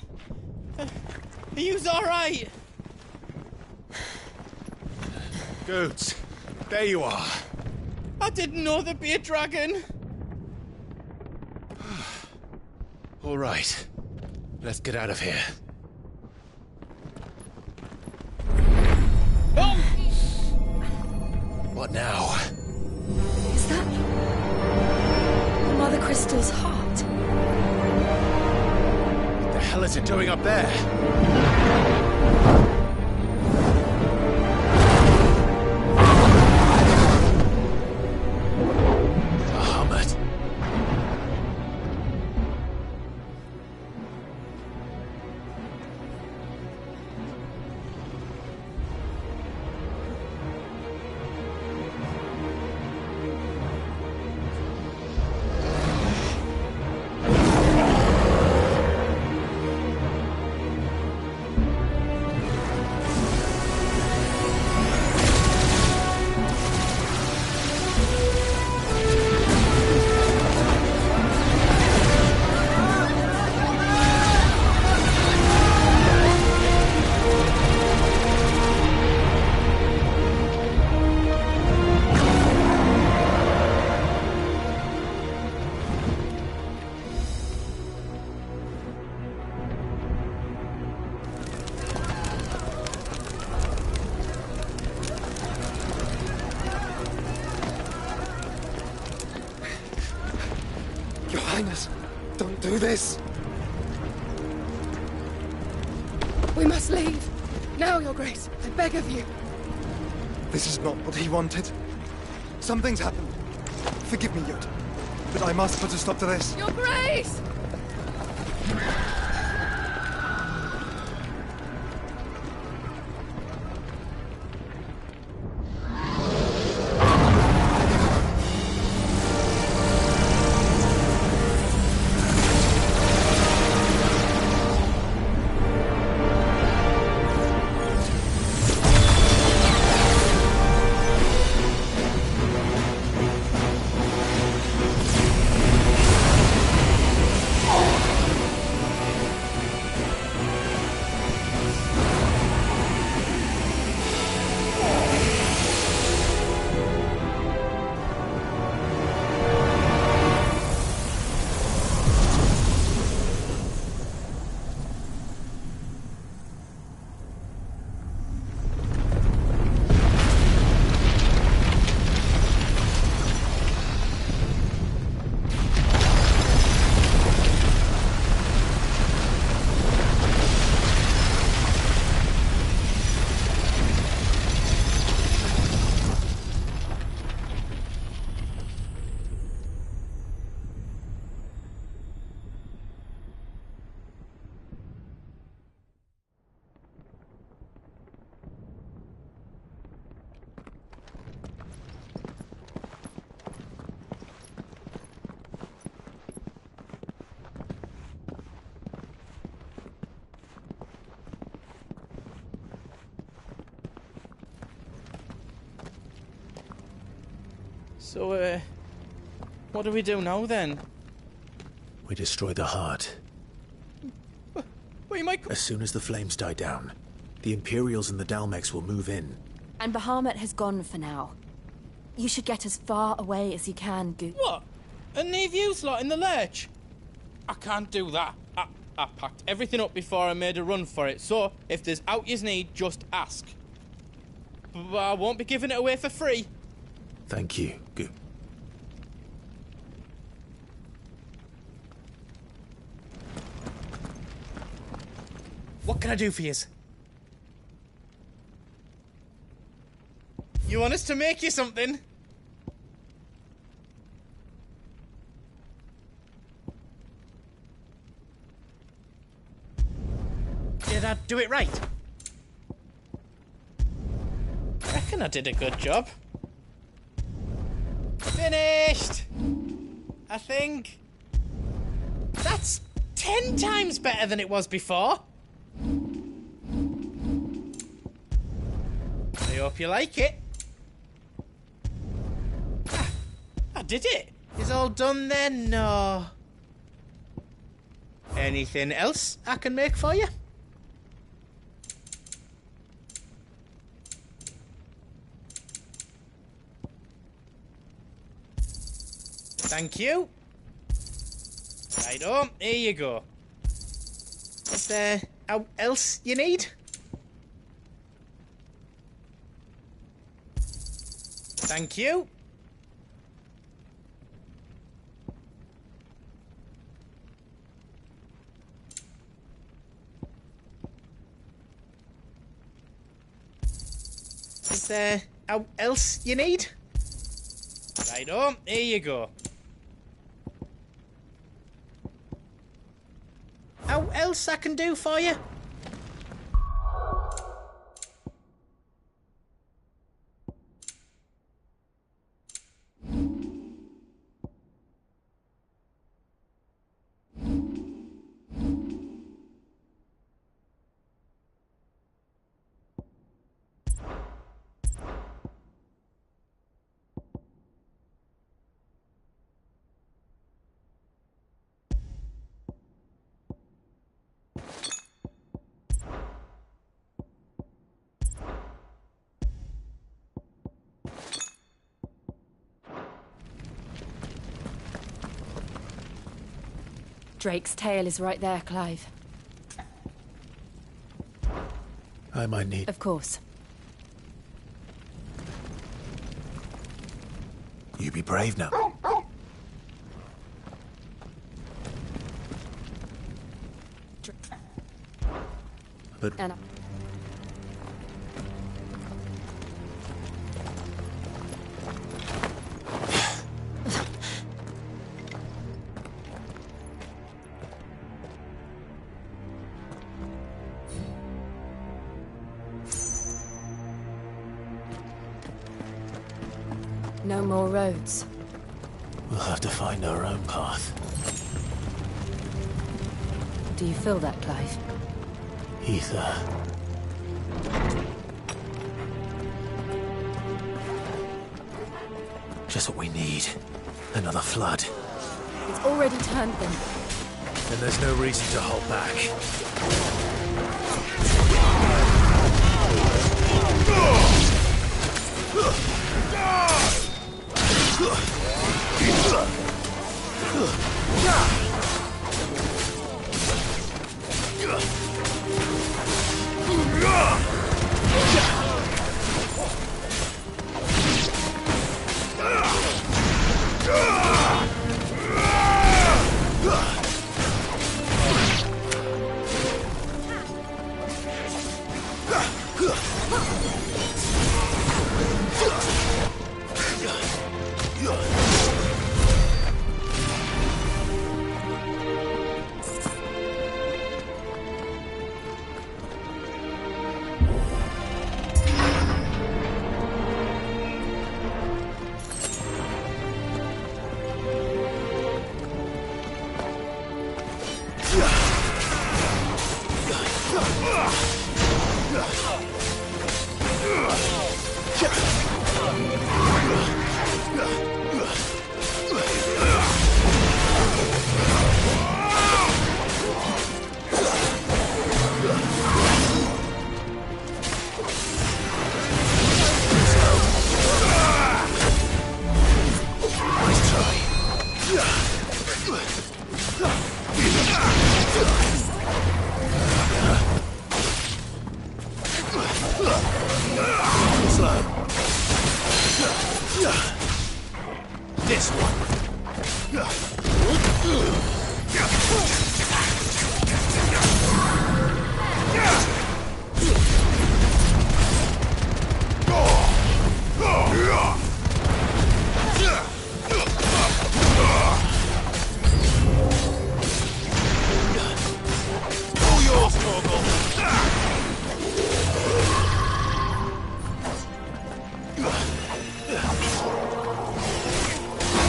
Are you alright? Goods, there you are. I didn't know there'd be a dragon. All right, let's get out of here. Oh! What now? Is that Mother Crystal's heart? What the hell is it doing up there? Bahamut. Your Highness, don't do this! We must leave. Now, Your Grace. I beg of you. This is not what he wanted. Something's happened. Forgive me, Yoda, but I must put a stop to this. Your Grace! So, what do we do now then? We destroy the heart. Wait, Michael. As soon as the flames die down, the Imperials and the Dalmex will move in. And Bahamut has gone for now. You should get as far away as you can, Goot. What? And leave you lot in the lurch? I can't do that. I packed everything up before I made a run for it, so if there's out you need, just ask. But I won't be giving it away for free. Thank you, Goot. What can I do for yous? You want us to make you something? Did I do it right? I reckon I did a good job. Finished! I think. That's 10 times better than it was before. I hope you like it. I did it. Is all done then? No. Anything else I can make for you? Thank you. Righto, here you go. Is there else you need? Thank you. Is there else you need? Righto, here you go. How else I can do for you? Drake's tail is right there, Clive. I might need... Of course. You be brave now. But... And no more roads. We'll have to find our own path. Do you feel that, Clive? Ether. Just what we need. Another flood. It's already turned them. Then there's no reason to hold back. This one. All yours, Torgal.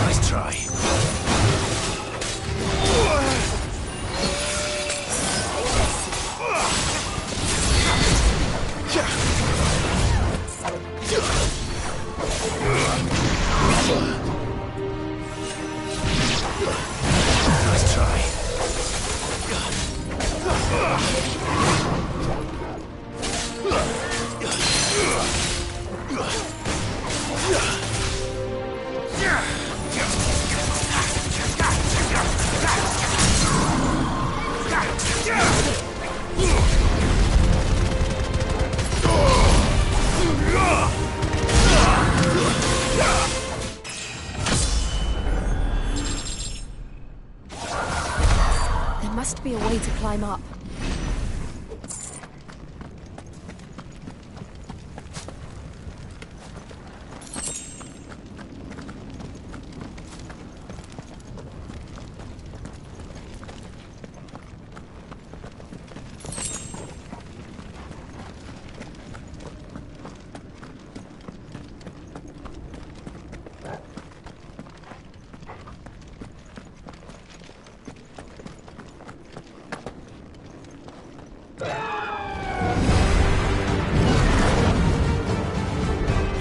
Nice try. Nice try. There must be a way to climb up.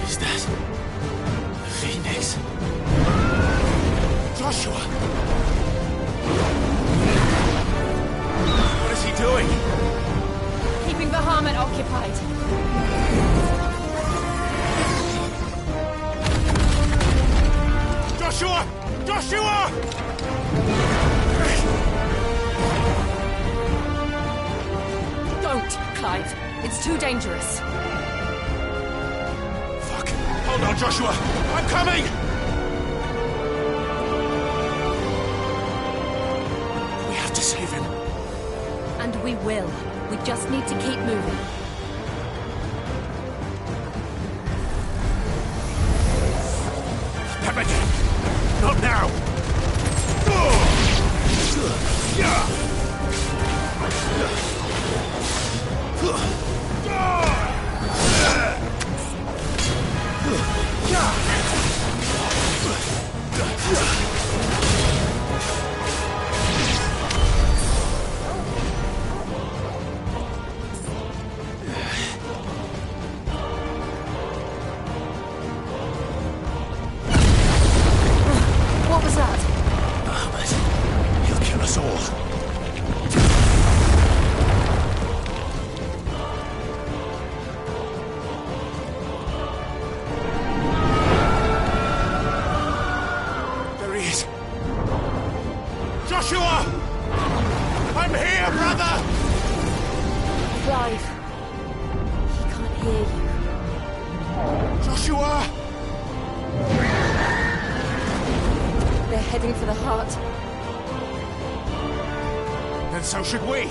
Is that the Phoenix? Joshua! What is he doing? Keeping the Bahamut occupied. Joshua! Joshua! Don't, Clive. It's too dangerous. Fuck! Hold on, Joshua! I'm coming! We have to save him. And we will. We just need to keep moving. Pemberton! Not now! What was that? Ahmed, he'll kill us all. There he is. Joshua! I'm here, brother! Clive. He can't hear you. Joshua! They're heading for the heart. Then so should we.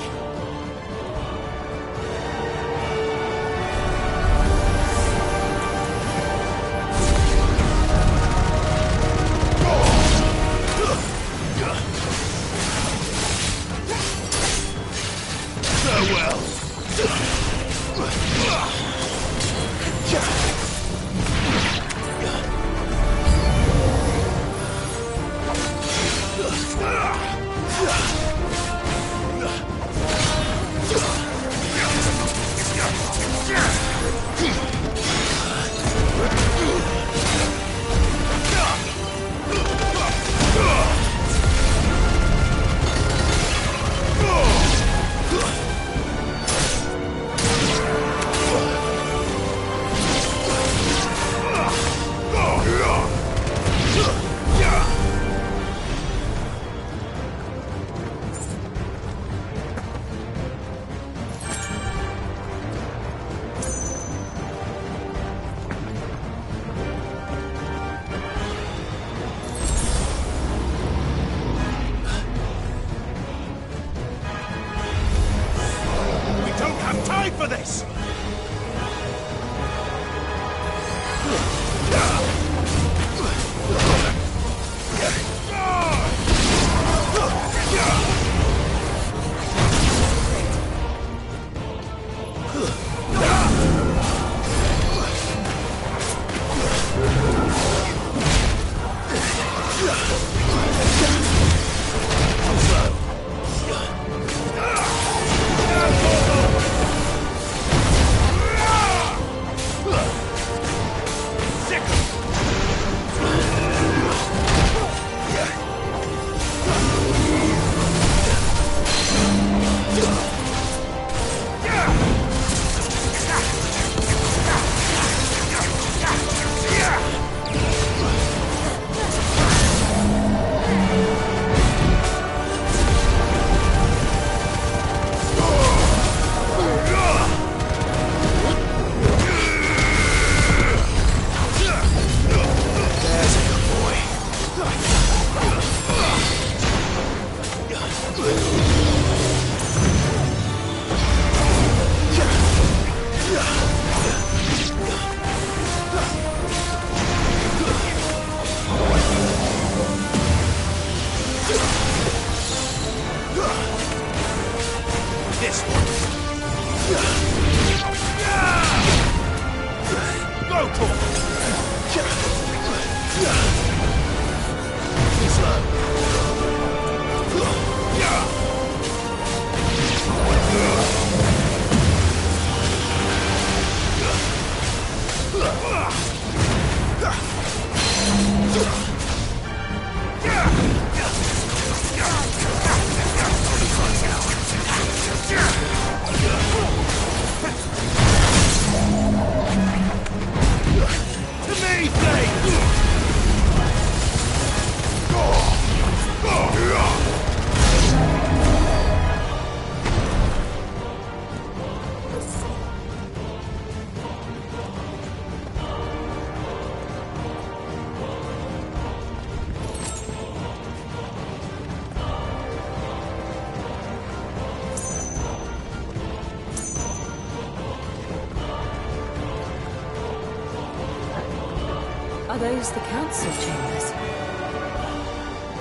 Are those the council chambers?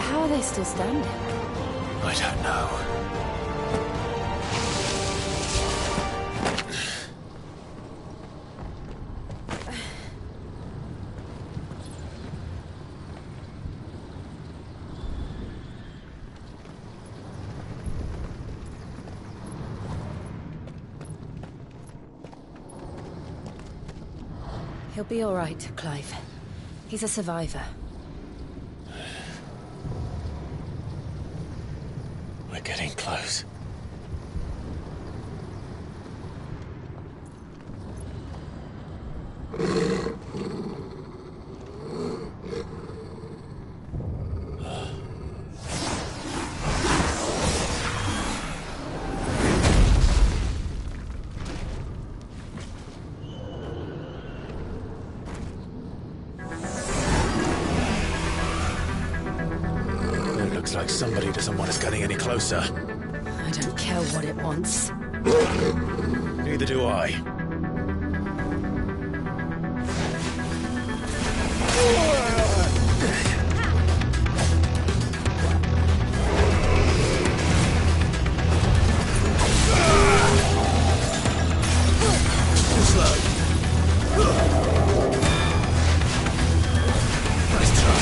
How are they still standing? I don't know. He'll be all right, Clive. He's a survivor. We're getting close. Looks like somebody doesn't want us getting any closer. I don't care what it wants. Neither do I. Too slow. Nice try.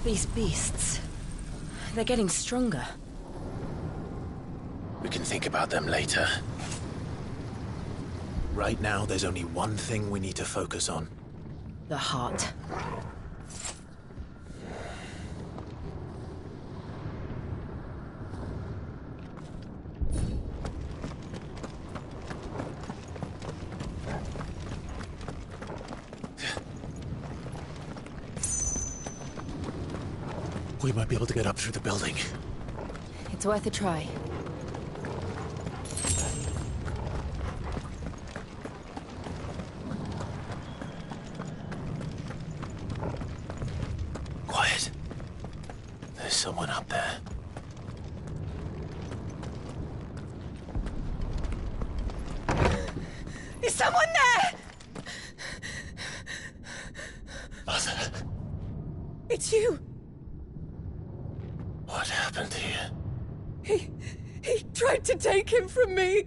These beasts, they're getting stronger. We can think about them later. Right now, there's only one thing we need to focus on. The heart. We might be able to get up through the building. It's worth a try. Quiet. There's someone up there. Is someone there? Mother. It's you. What happened here? He tried to take him from me.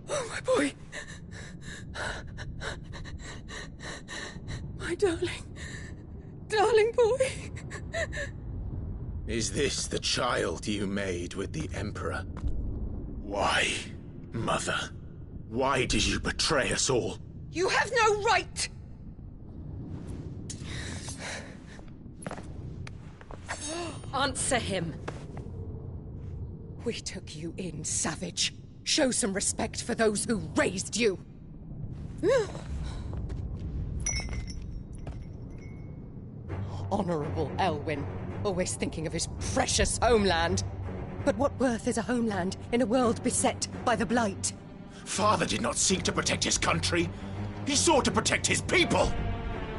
Oh, my boy. My darling boy. Is this the child you made with the Emperor? Why, Mother? Why did you betray us all? You have no right. Answer him. We took you in, savage. Show some respect for those who raised you. Honorable Elwyn, always thinking of his precious homeland. But what worth is a homeland in a world beset by the Blight? Father did not seek to protect his country. He sought to protect his people.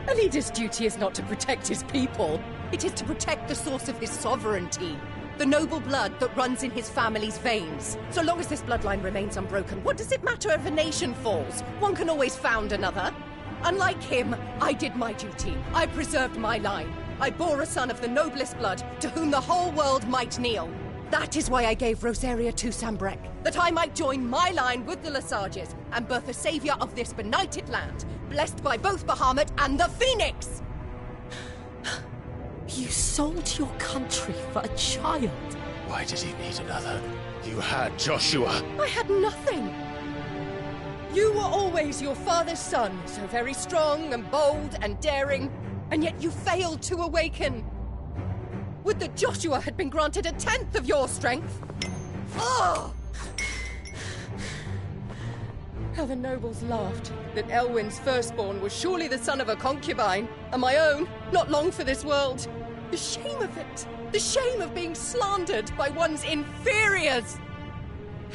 A leader's duty is not to protect his people. It is to protect the source of his sovereignty. The noble blood that runs in his family's veins. So long as this bloodline remains unbroken, what does it matter if a nation falls? One can always found another. Unlike him, I did my duty. I preserved my line. I bore a son of the noblest blood, to whom the whole world might kneel. That is why I gave Rosaria to Sambrek, that I might join my line with the Lesages and birth a savior of this benighted land, blessed by both Bahamut and the Phoenix! You sold your country for a child. Why did he need another? You had Joshua. I had nothing. You were always your father's son, so very strong and bold and daring, and yet you failed to awaken. Would that Joshua had been granted 1/10 of your strength? Oh! How the nobles laughed that Elwyn's firstborn was surely the son of a concubine, and my own, not long for this world. The shame of it! The shame of being slandered by one's inferiors!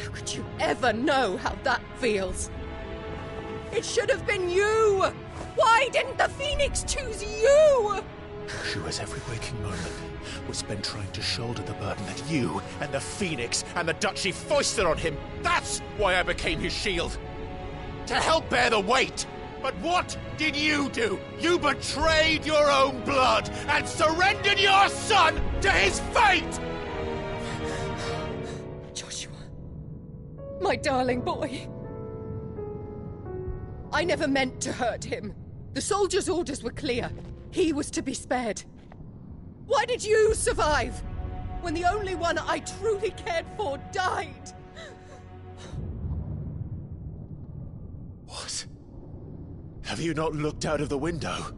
How could you ever know how that feels? It should have been you! Why didn't the Phoenix choose you? Joshua's every waking moment was spent trying to shoulder the burden that you and the Phoenix and the Duchy foisted on him. That's why I became his shield. To help bear the weight. But what did you do? You betrayed your own blood and surrendered your son to his fate! Joshua, my darling boy. I never meant to hurt him. The soldiers' orders were clear. He was to be spared. Why did you survive when the only one I truly cared for died? What? Have you not looked out of the window?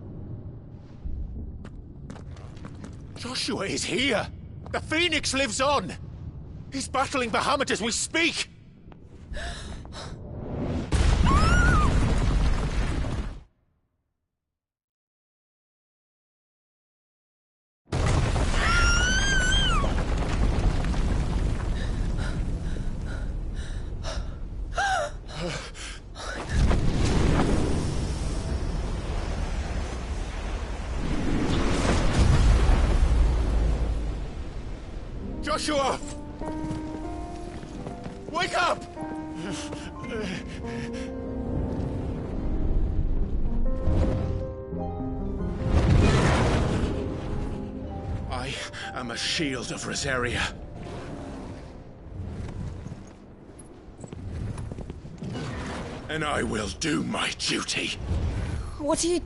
Joshua is here! The Phoenix lives on! He's battling Bahamut as we speak! Joshua! Wake up! I am a shield of Rosaria. And I will do my duty. What are you...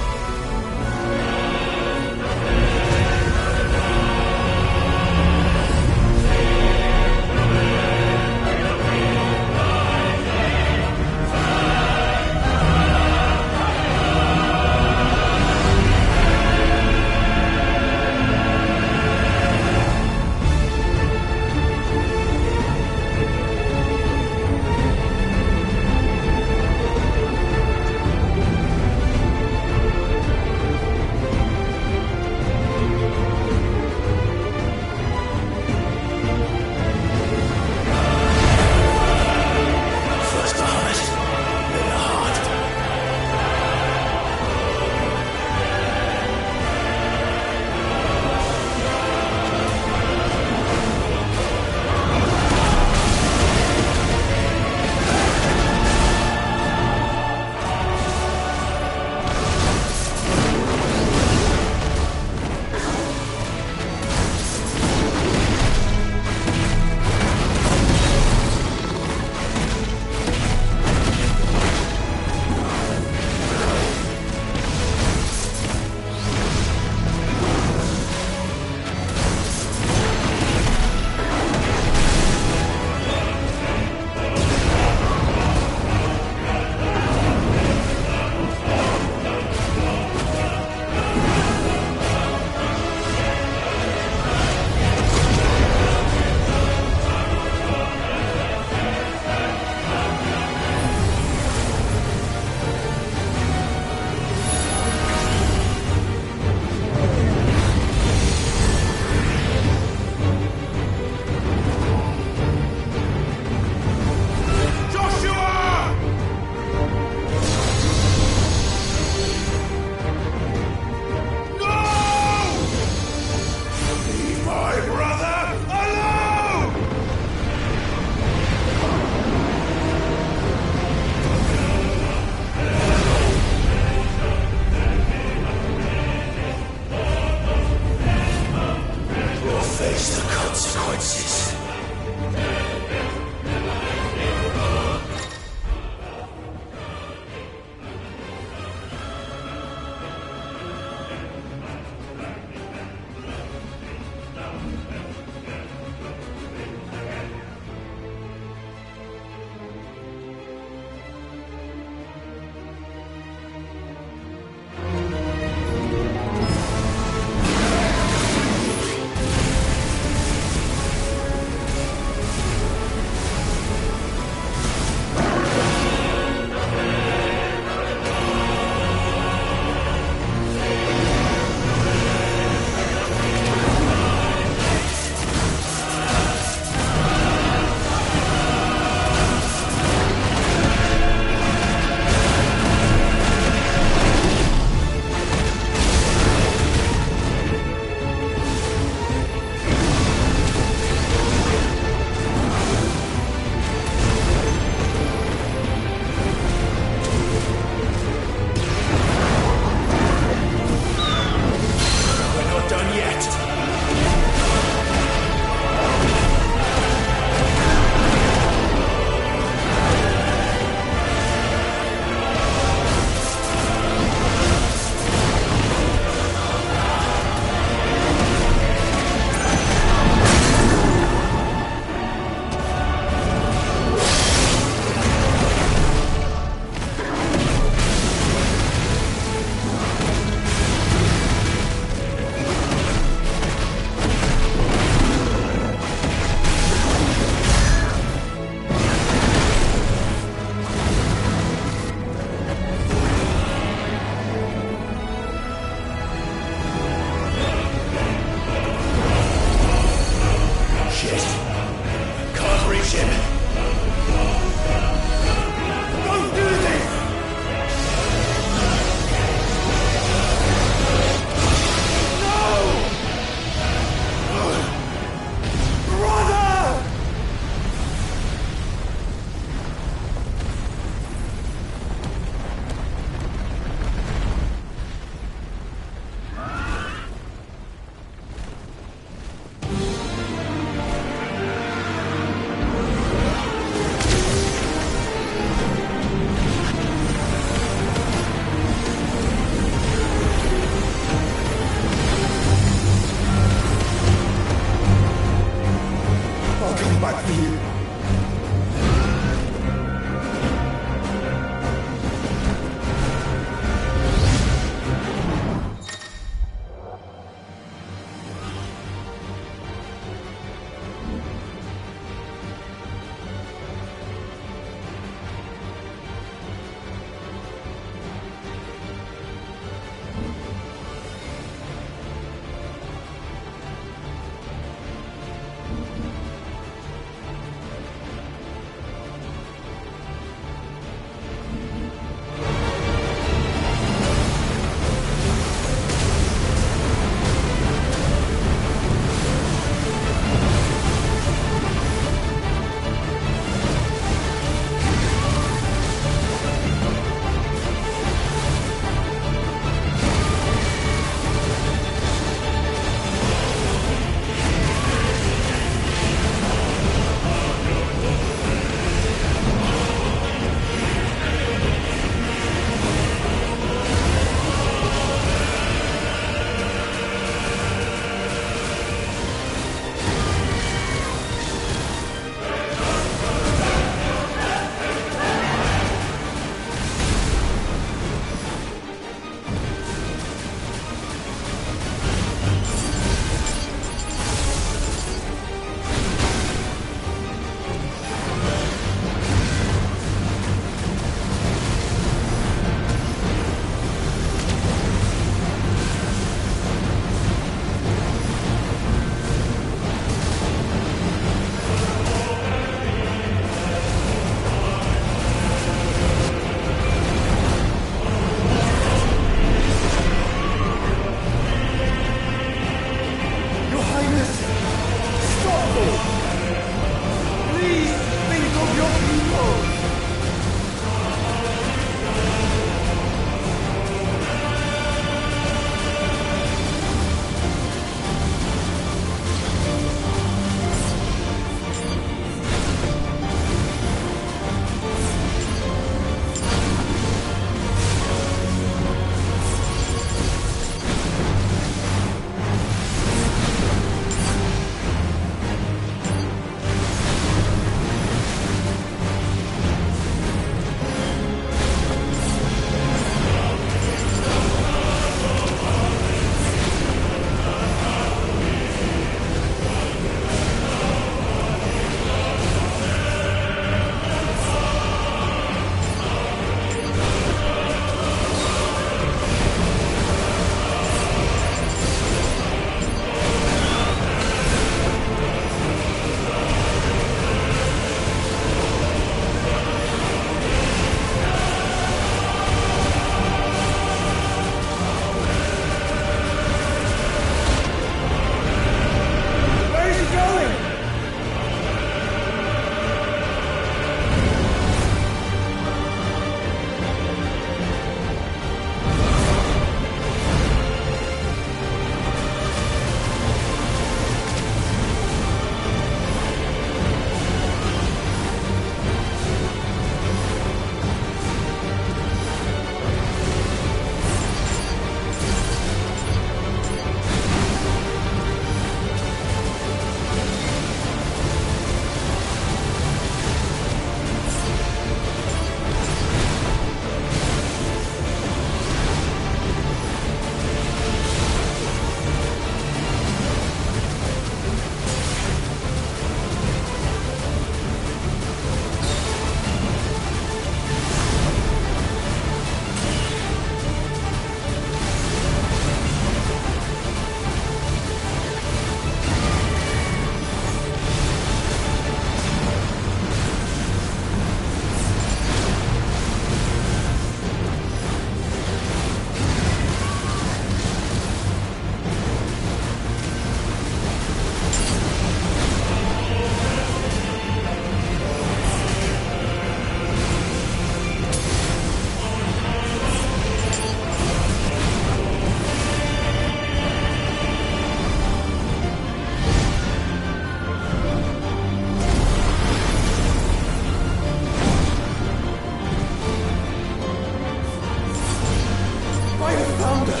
Clive, Founder!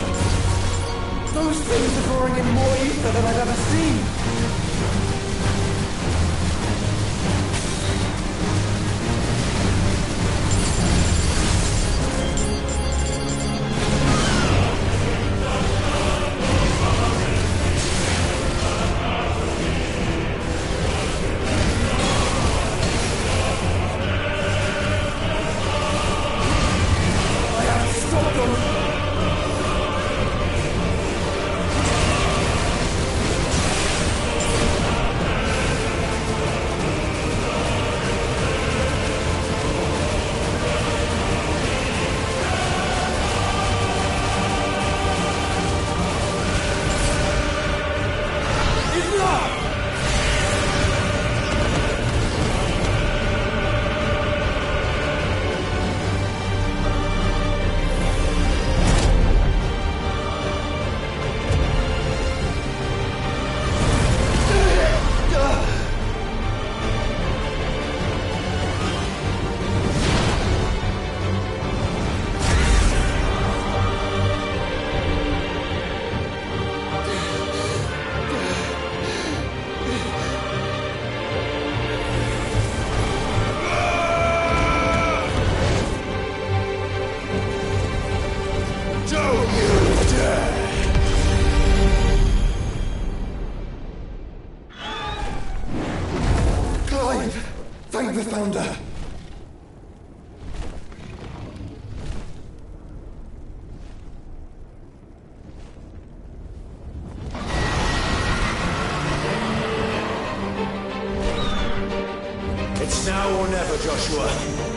Those things are drawing in more ether than I've ever seen! Thank the Founder! It's now or never, Joshua.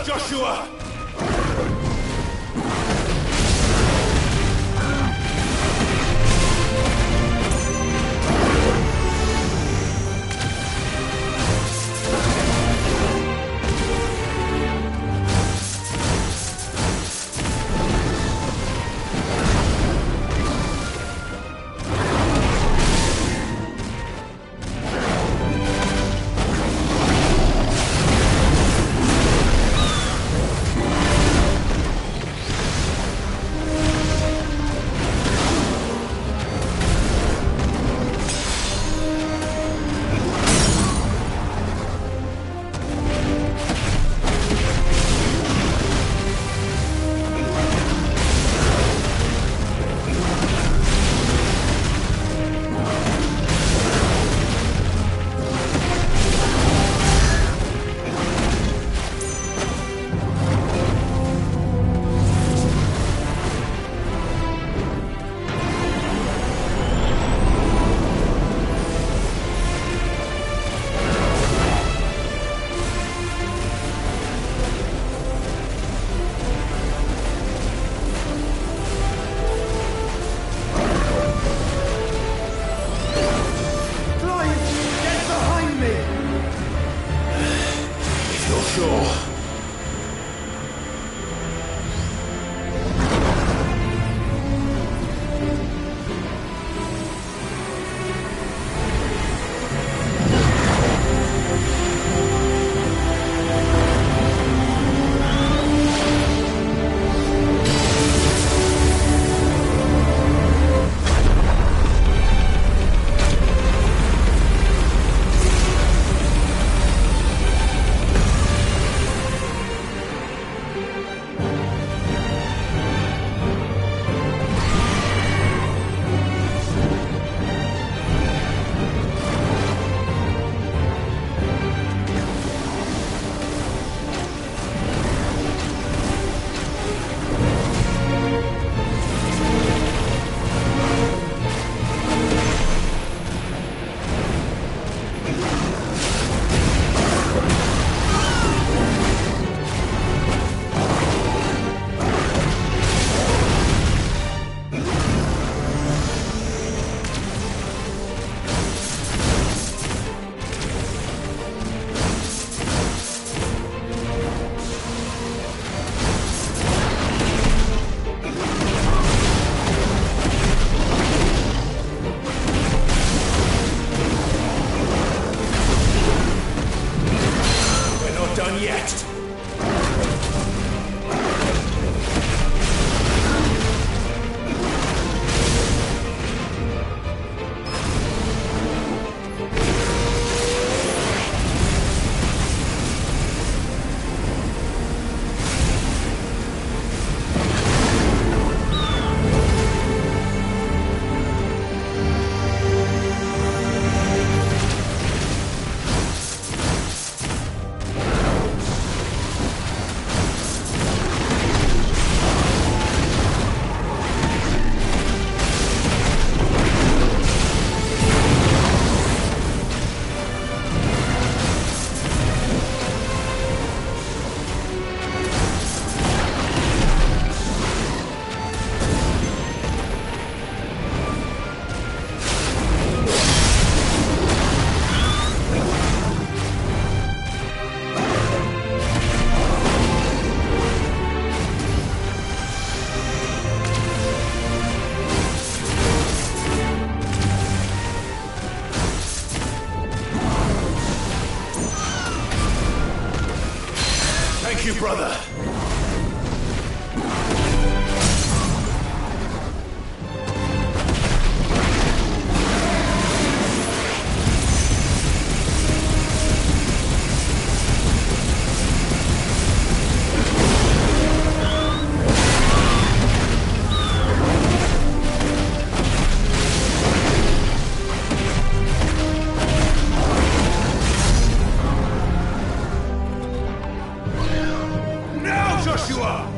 Joshua! brother! Now, Joshua!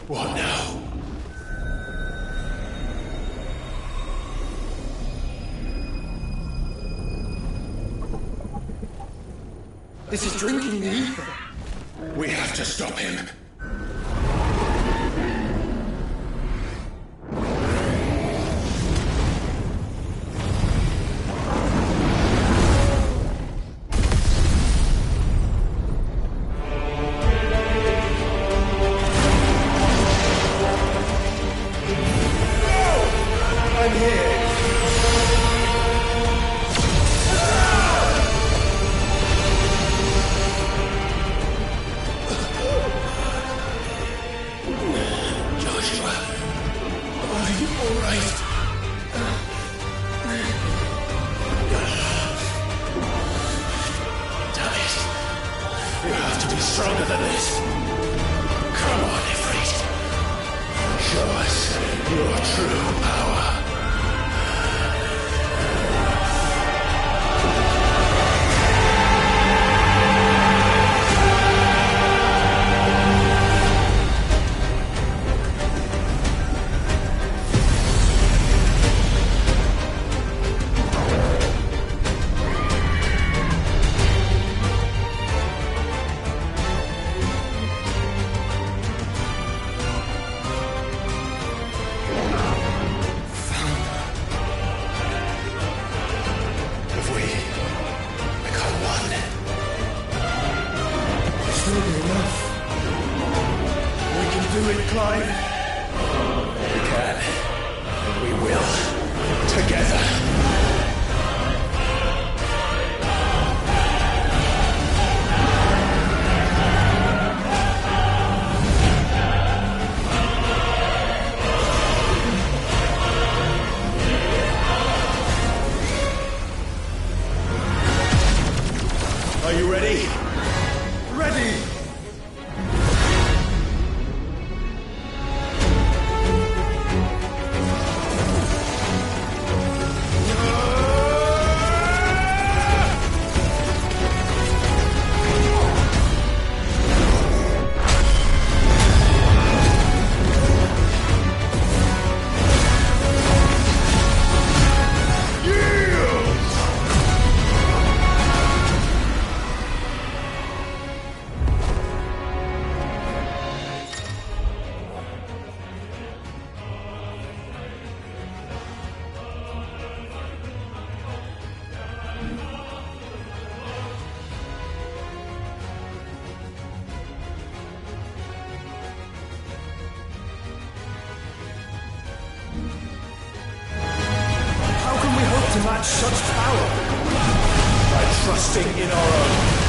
What now? This is drinking the ether. We have to stop him. I'm here. Joshua, are you all right? Damn it. You have to be stronger than this. Come on, Ifrit. Show us your true power. match such power by trusting in our own.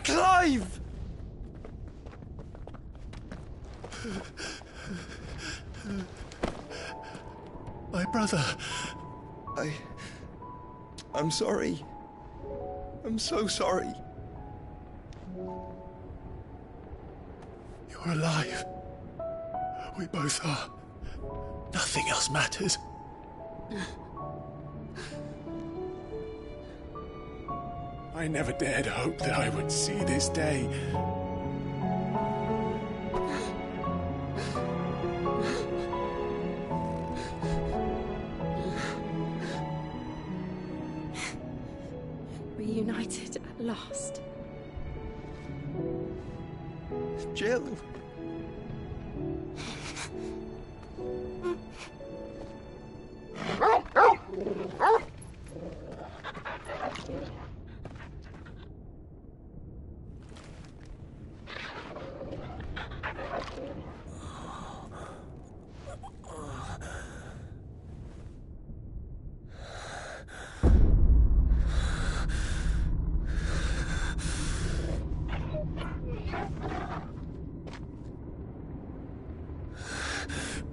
Clive! My brother. I'm sorry. I'm so sorry. You're alive. We both are. Nothing else matters. I never dared hope that I would see this day. Reunited at last. Jill.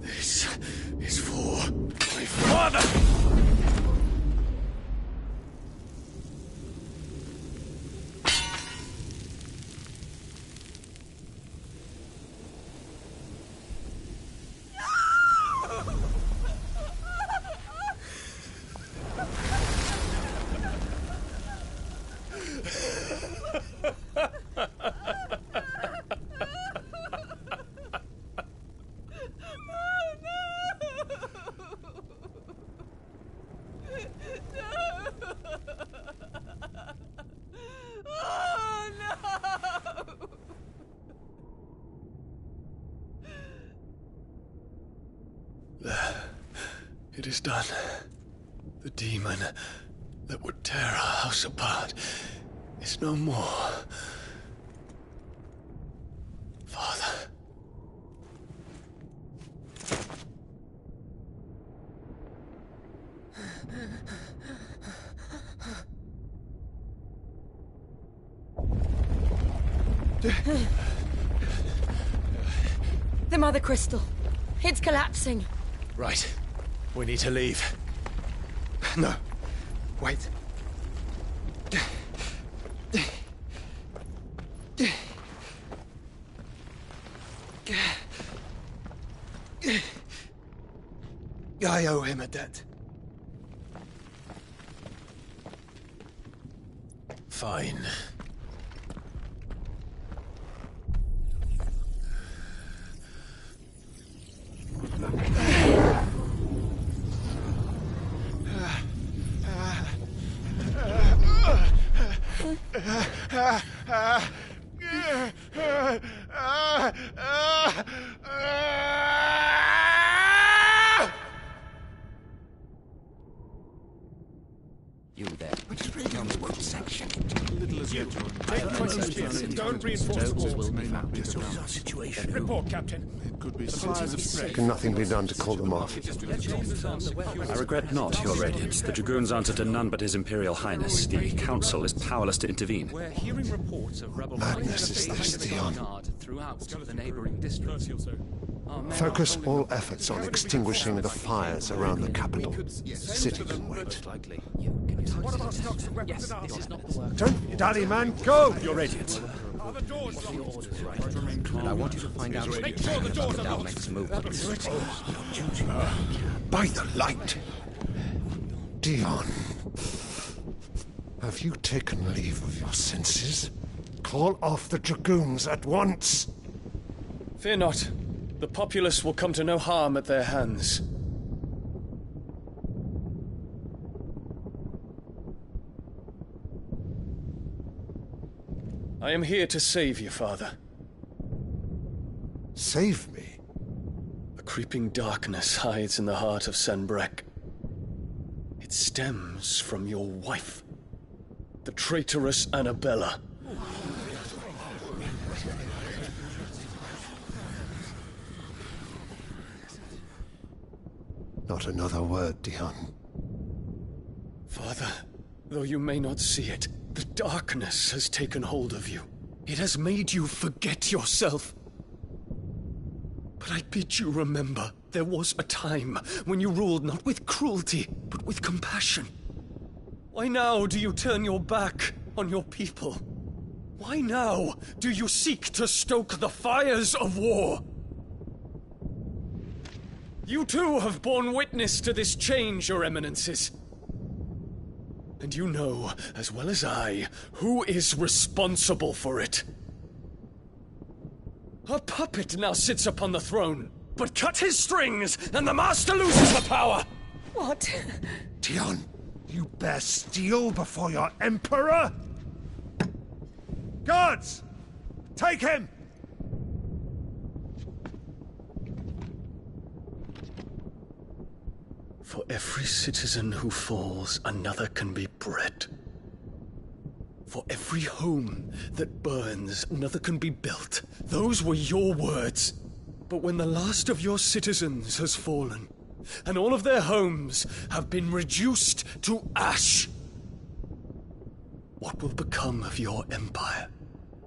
This is for my father! It is done. The demon that would tear our house apart is no more. Father. The Mother Crystal. It's collapsing. Right. We need to leave. No. Wait. I owe him a debt. Fine. You there. What section? Little as you. Don't reinforce the walls. Situation. Report, Captain. It could be Supplies of strength. Can nothing be done to call them off? I regret not, Your Radiance. The Dragoons answer to none but His Imperial Highness. The Council is powerless to intervene. We're hearing reports of rebel Madness is this, Theon. throughout the neighboring districts. Focus all efforts on extinguishing the fires around the capital. City can wait. What about stocks of weapons and armor? Don't dally, man, go! Your Radiance. Are the doors locked? And I want you to find out Make sure the doors are now locked. makes a move. By the light! Dion, have you taken leave of your senses? Call off the Dragoons at once! Fear not. The populace will come to no harm at their hands. I am here to save you, Father. Save me? A creeping darkness hides in the heart of Sanbreque. It stems from your wife, the traitorous Annabella. Not another word, Dion. Father, Though you may not see it, the darkness has taken hold of you. It has made you forget yourself. But I bid you remember, there was a time when you ruled not with cruelty, but with compassion. Why now do you turn your back on your people? Why now do you seek to stoke the fires of war? You too have borne witness to this change, Your Eminences. And you know, as well as I, who is responsible for it. A puppet now sits upon the throne, but cut his strings, and the master loses the power! What? Dion, you bear steel before your emperor? Guards! Take him! For every citizen who falls, another can be bred. For every home that burns, another can be built. Those were your words. But when the last of your citizens has fallen, and all of their homes have been reduced to ash, what will become of your empire,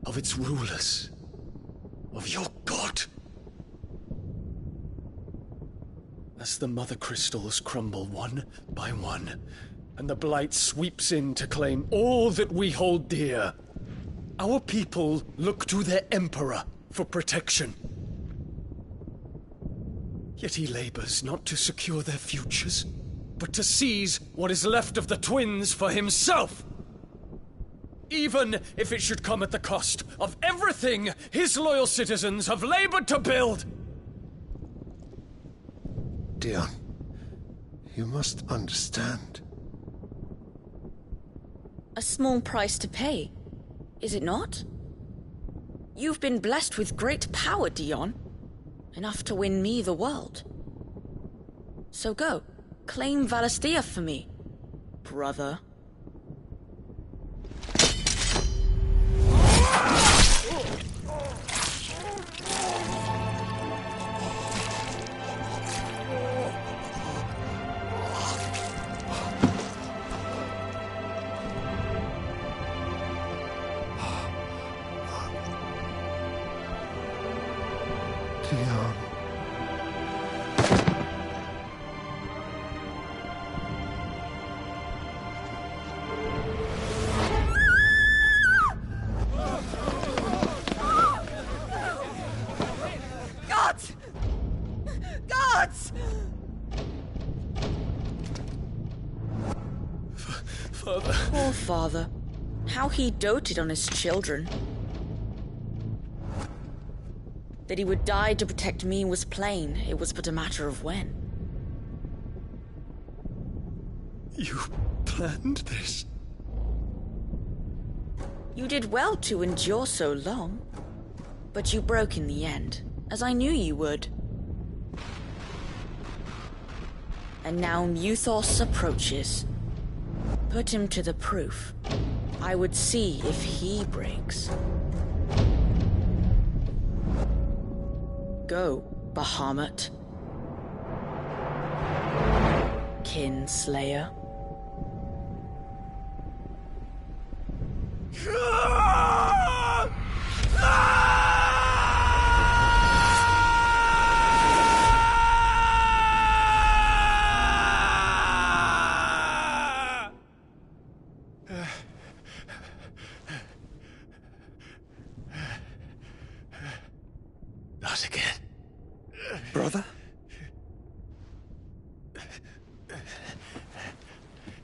of its rulers, of your god? As the mother crystals crumble one by one, and the blight sweeps in to claim all that we hold dear, our people look to their emperor for protection. Yet he labors not to secure their futures, but to seize what is left of the twins for himself. Even if it should come at the cost of everything his loyal citizens have labored to build. Dion, you must understand. A small price to pay, is it not? You've been blessed with great power, Dion. Enough to win me the world. So go, claim Valisthea for me, brother. Dion. Gods! Gods! Father. Poor father. How he doted on his children. That he would die to protect me was plain. It was but a matter of when. You planned this? You did well to endure so long. But you broke in the end, as I knew you would. And now Muthos approaches. Put him to the proof. I would see if he breaks. Go, Bahamut. Kinslayer. Not again. Brother?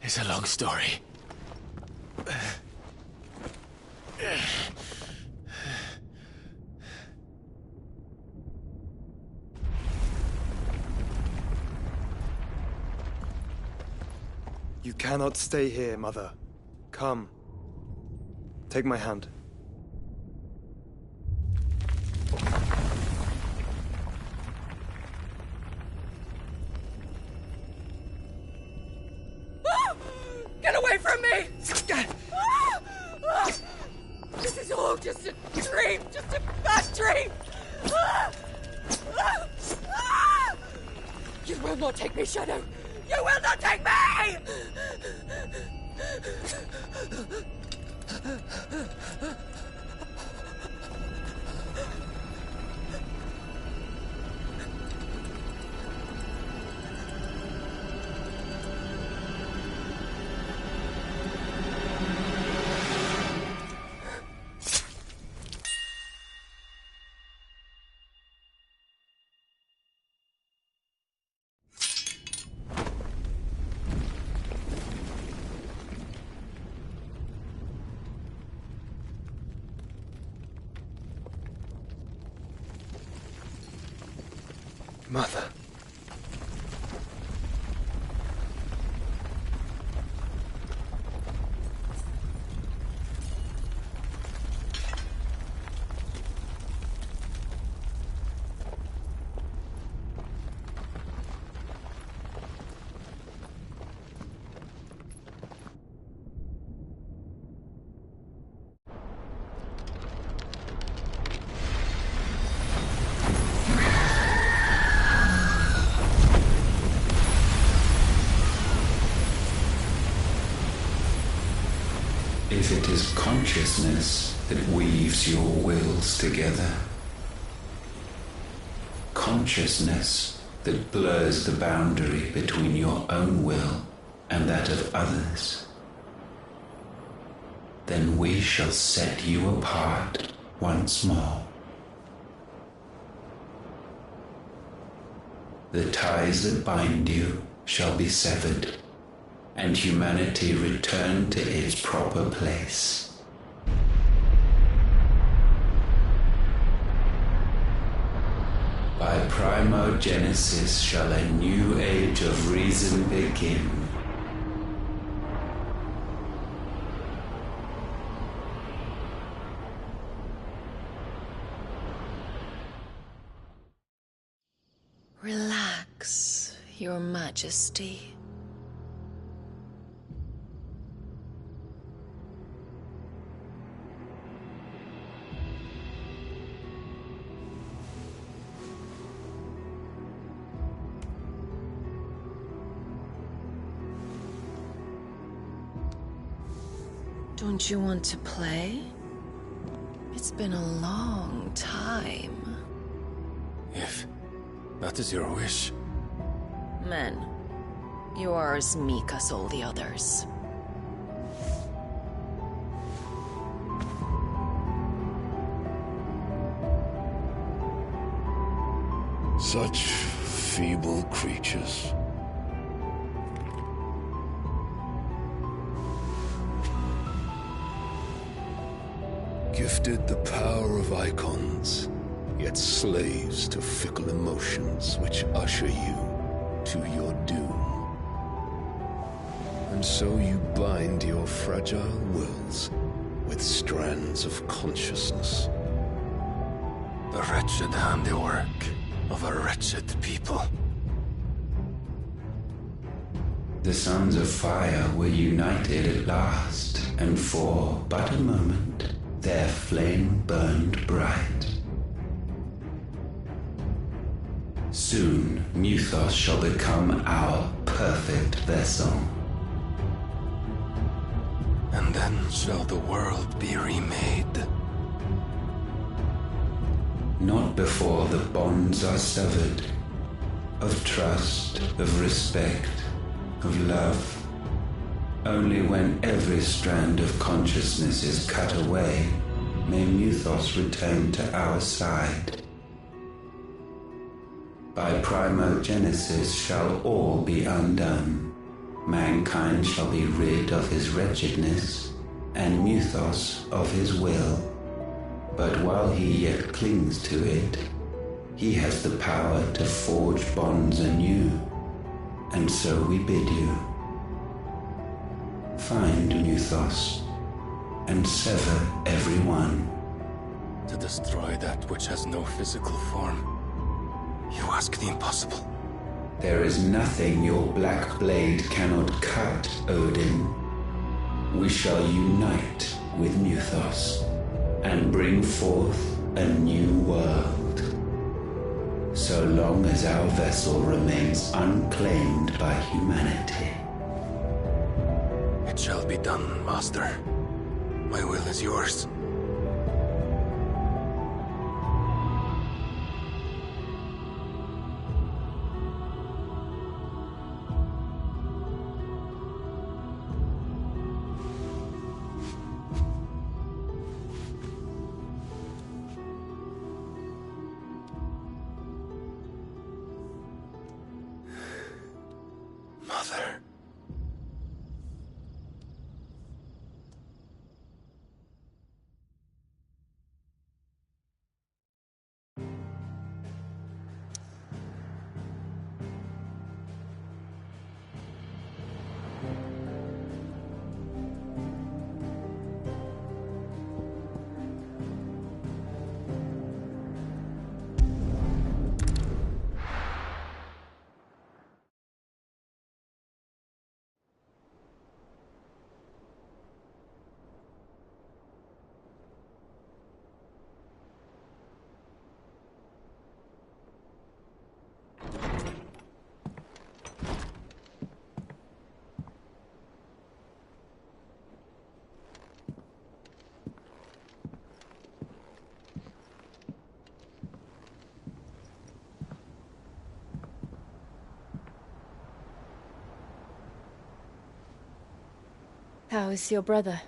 It's a long story. You cannot stay here, Mother. Come. Take my hand. Get away from me! This is all just a dream, just a bad dream! You will not take me, Shadow! You will not take me! Mother. If it is consciousness that weaves your wills together, consciousness that blurs the boundary between your own will and that of others, then we shall set you apart once more. The ties that bind you shall be severed, and humanity return to its proper place. By primogenesis shall a new age of reason begin. Relax, Your Majesty. Don't you want to play? It's been a long time. If that is your wish. Men, you are as meek as all the others. Such feeble creatures. Gifted the power of icons, yet slaves to fickle emotions which usher you to your doom. And so you bind your fragile wills with strands of consciousness. The wretched handiwork of a wretched people. The sons of fire were united at last, and for but a moment their flame burned bright. Soon Muthos shall become our perfect vessel. And then shall the world be remade. Not before the bonds are severed, of trust, of respect, of love. Only when every strand of consciousness is cut away, may Muthos return to our side. By primogenesis shall all be undone. Mankind shall be rid of his wretchedness, and Muthos of his will. But while he yet clings to it, he has the power to forge bonds anew. And so we bid you, find Muthos, and sever every one. To destroy that which has no physical form, you ask the impossible. There is nothing your black blade cannot cut, Odin. We shall unite with Muthos, and bring forth a new world. So long as our vessel remains unclaimed by humanity. It shall be done, Master. My will is yours. Mother. How is your brother?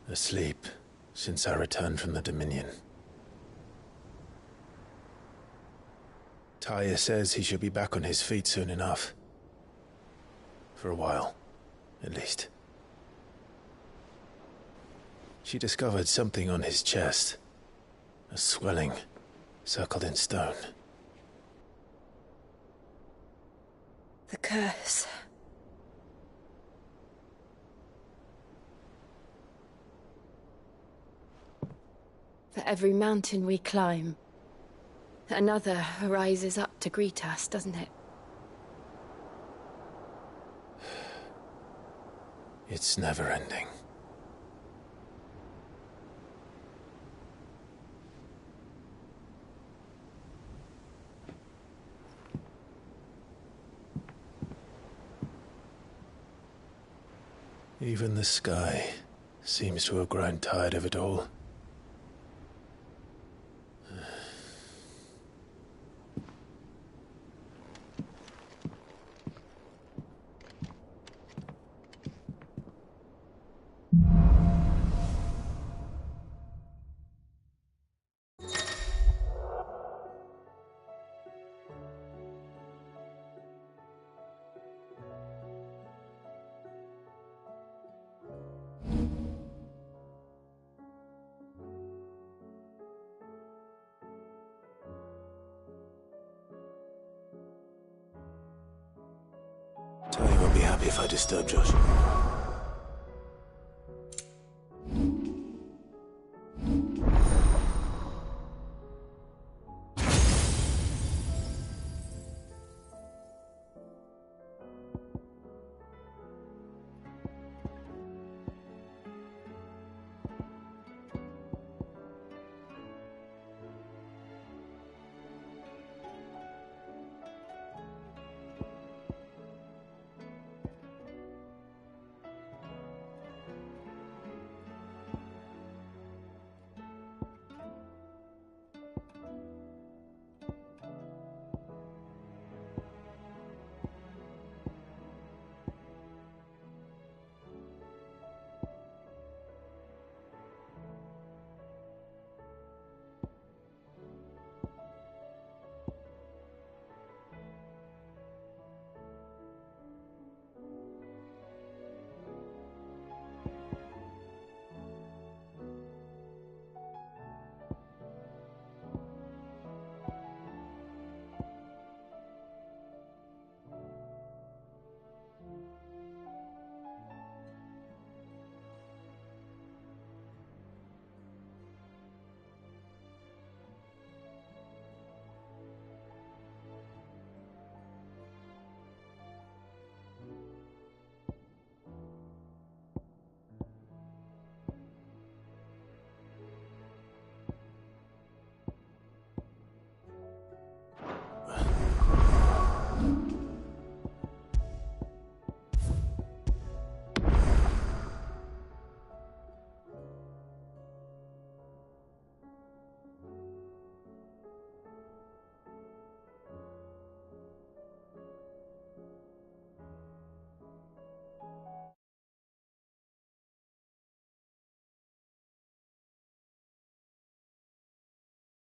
Asleep, since I returned from the Dominion. Taya says he should be back on his feet soon enough. For a while, at least. She discovered something on his chest. A swelling, circled in stone. The curse. For every mountain we climb, another rises up to greet us, doesn't it? It's never ending. Even the sky seems to have grown tired of it all. Tony won't be happy if I disturb Josh.